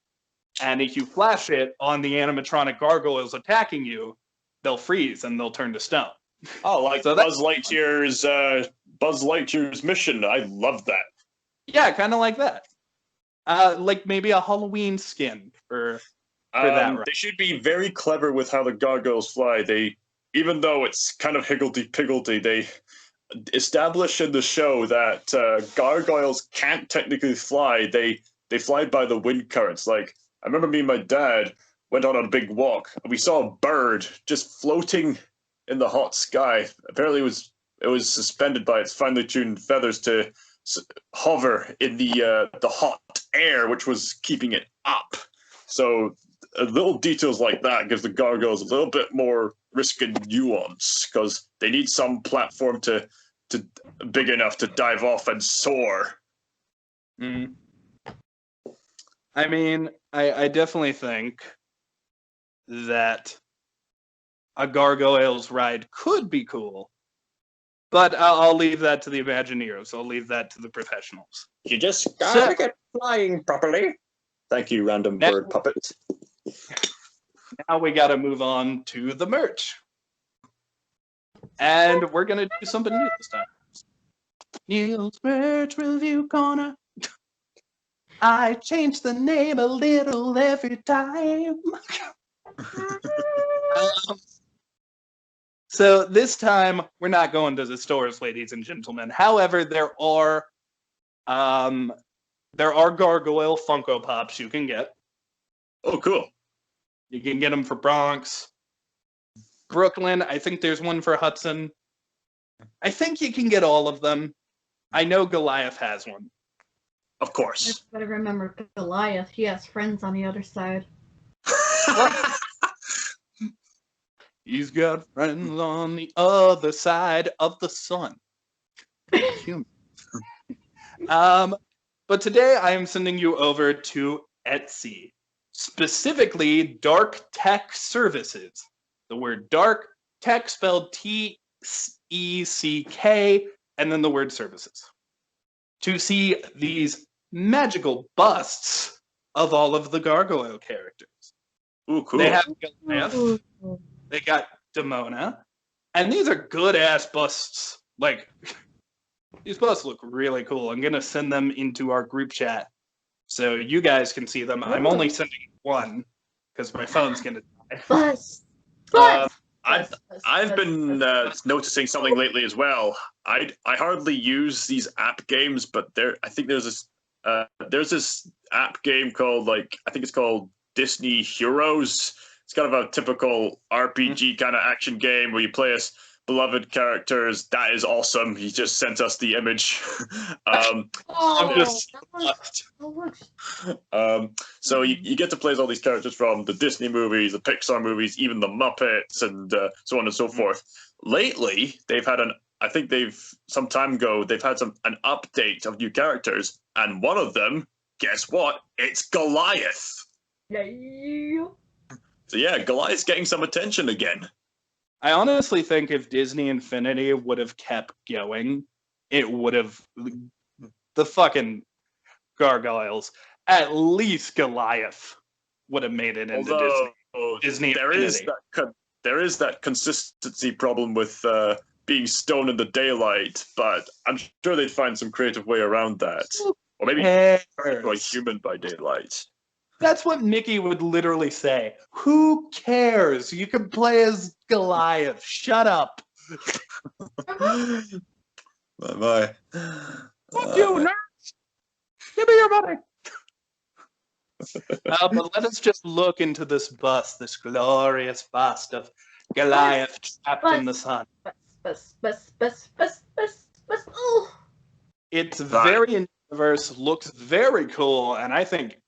And if you flash it on the animatronic gargoyles attacking you, they'll freeze and they'll turn to stone. Oh, like So Buzz Lightyear's mission. I love that. Yeah, kind of like that. Like maybe a Halloween skin for that. Right? They should be very clever with how the gargoyles fly. Even though it's kind of higgledy-piggledy, they establish in the show that gargoyles can't technically fly. They fly by the wind currents. Like, I remember me and my dad went on a big walk, and we saw a bird just floating in the hot sky. Apparently it was suspended by its finely tuned feathers to hover in the hot air, which was keeping it up. So little details like that gives the gargoyles a little bit more risk and nuance, because they need some platform to big enough to dive off and soar. Mm. I mean, I definitely think that a gargoyles ride could be cool, but I'll leave that to the Imagineers. I'll leave that to the professionals. You just gotta get flying properly. Thank you, random bird puppet. Now we gotta move on to the merch. And we're gonna do something new this time. Neil's Merch Review Corner. I change the name a little every time. So this time, we're not going to the stores, ladies and gentlemen. However, there are Gargoyle Funko Pops you can get. Oh, cool. You can get them for Bronx, Brooklyn. I think there's one for Hudson. I think you can get all of them. I know Goliath has one. Of course. Gotta remember Goliath. He has friends on the other side. He's got friends on the other side of the sun. But today I am sending you over to Etsy, specifically Dark Tech Services. The word dark, tech spelled Teck, and then the word services. To see these magical busts of all of the Gargoyle characters. Ooh, cool. They have Goliath, they got Demona, and these are good-ass busts. Like, these busts look really cool. I'm going to send them into our group chat so you guys can see them. I'm only sending one because my phone's going to die. Bust! I've been noticing something lately as well. I hardly use these app games, but I think there's this app game called, I think it's called Disney Heroes. It's kind of a typical RPG kind of action game where you play as beloved characters. That is awesome. He just sent us the image. So you get to play as all these characters from the Disney movies, the Pixar movies, even the Muppets, and so on and so forth. Lately, some time ago, they've had an update of new characters, and one of them, guess what? It's Goliath. Yeah. So yeah, Goliath's getting some attention again. I honestly think if Disney Infinity would have kept going, it would have the fucking Gargoyles. At least Goliath would have made it into Disney Infinity. There is that consistency problem with being stone in the daylight, but I'm sure they'd find some creative way around that. Or maybe like human by daylight. That's what Mickey would literally say. Who cares? You can play as Goliath. Shut up. Bye-bye. Fuck you, nerds! Give me your money! But let us just look into this bust, this glorious bust of Goliath trapped in the sun. It's very in universe, looks very cool, and I think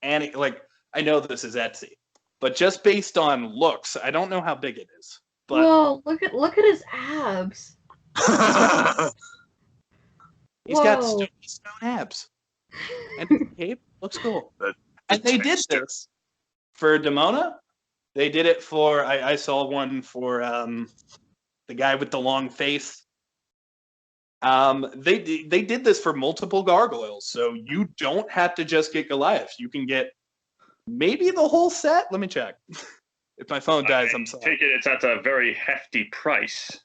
I know this is Etsy, but just based on looks, I don't know how big it is. But Whoa! Look at his abs. he's got Whoa. stone abs. And his cape looks cool. And they did this for Demona. They did it for I saw one for the guy with the long face. They did this for multiple gargoyles, so you don't have to just get Goliath. You can get maybe the whole set. Let me check. If my phone dies, I'm sorry. Take it, it's at a very hefty price.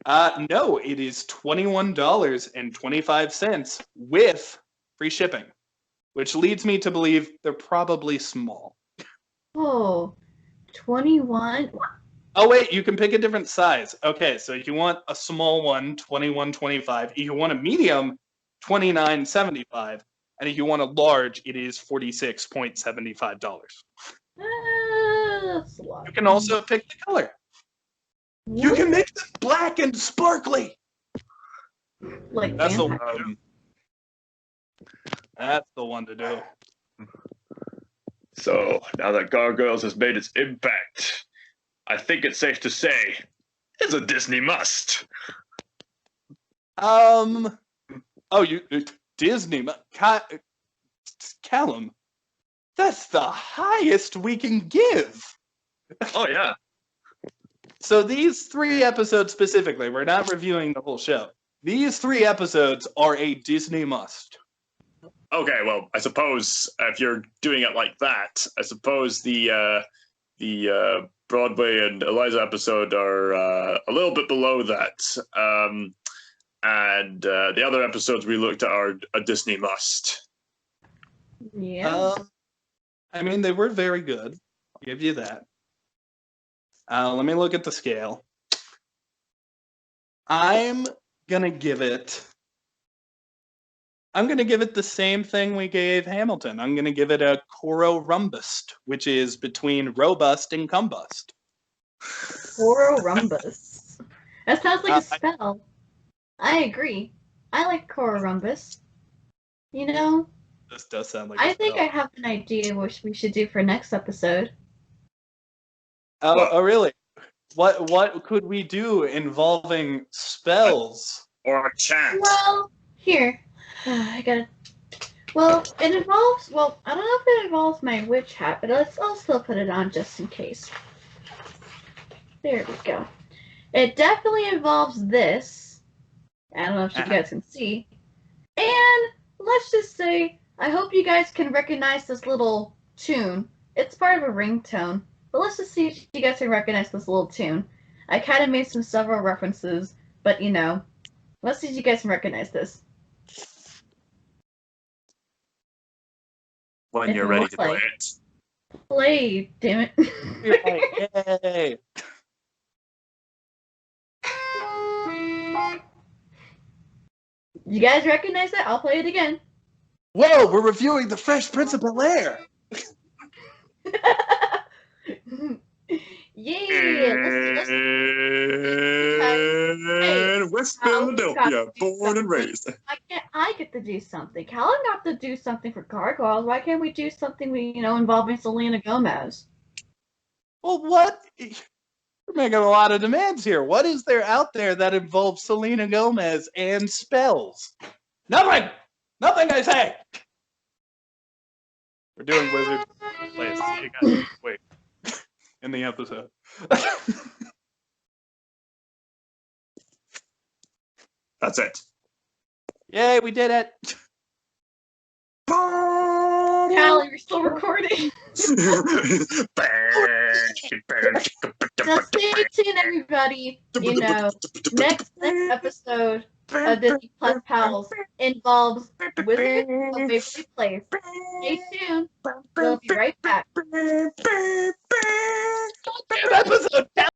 No, it is $21.25 with free shipping, which leads me to believe they're probably small. Oh, 21. Oh wait, you can pick a different size. Okay, so if you want a small one, $21.25. If you want a medium, $29.75. And if you want a large, it is $46.75. That's a lot. You can also pick the color. You can make them black and sparkly. Like That's the vampire. one. That's the one to do. So, now that Gargoyles has made its impact, I think it's safe to say it's a Disney must. Oh, you Disney, Callum. That's the highest we can give. Oh, yeah. So these 3 episodes specifically, we're not reviewing the whole show. These 3 episodes are a Disney must. Okay, well, I suppose if you're doing it like that, I suppose the Broadway and Eliza episode are a little bit below that. And the other episodes we looked at are a Disney must. Yeah. I mean, they were very good. I'll give you that. Let me look at the scale. I'm gonna give it the same thing we gave Hamilton. I'm gonna give it a Coro-Rumbust, which is between robust and combust. Coro-Rumbus. That sounds like a spell. I agree. I like Coro-Rumbus. You know, This does sound like I a think spell. I have an idea what we should do for next episode. Oh, really? What could we do involving spells? Or a chant. Well, here. I gotta. Well, it involves. Well, I don't know if it involves my witch hat, but I'll still put it on just in case. There we go. It definitely involves this. I don't know if you guys can see. And let's just say, I hope you guys can recognize this little tune. It's part of a ringtone. But let's just see if you guys can recognize this little tune. I kind of made several references, but you know. Let's see if you guys can recognize this. When If you're it ready looks to play like- it. Play, damn it. Yay! You guys recognize that? I'll play it again. Whoa, we're reviewing the Fresh Prince of Bel-Air. Yeah, let's And West Philadelphia, born and raised. why can't I get to do something? Callum got to do something for Gargoyles. Why can't we do something involving Selena Gomez? Well, what? We're making a lot of demands here. What is there out there that involves Selena Gomez and spells? Nothing! Nothing, I say! We're doing Wizard Place. See you guys next week in the episode. That's it. Yay, we did it! Callie, you're still recording. So Now stay tuned, everybody. Next episode of Disney+Pals involves Wizards of Waverly Place. Stay tuned. We'll be right back. Episode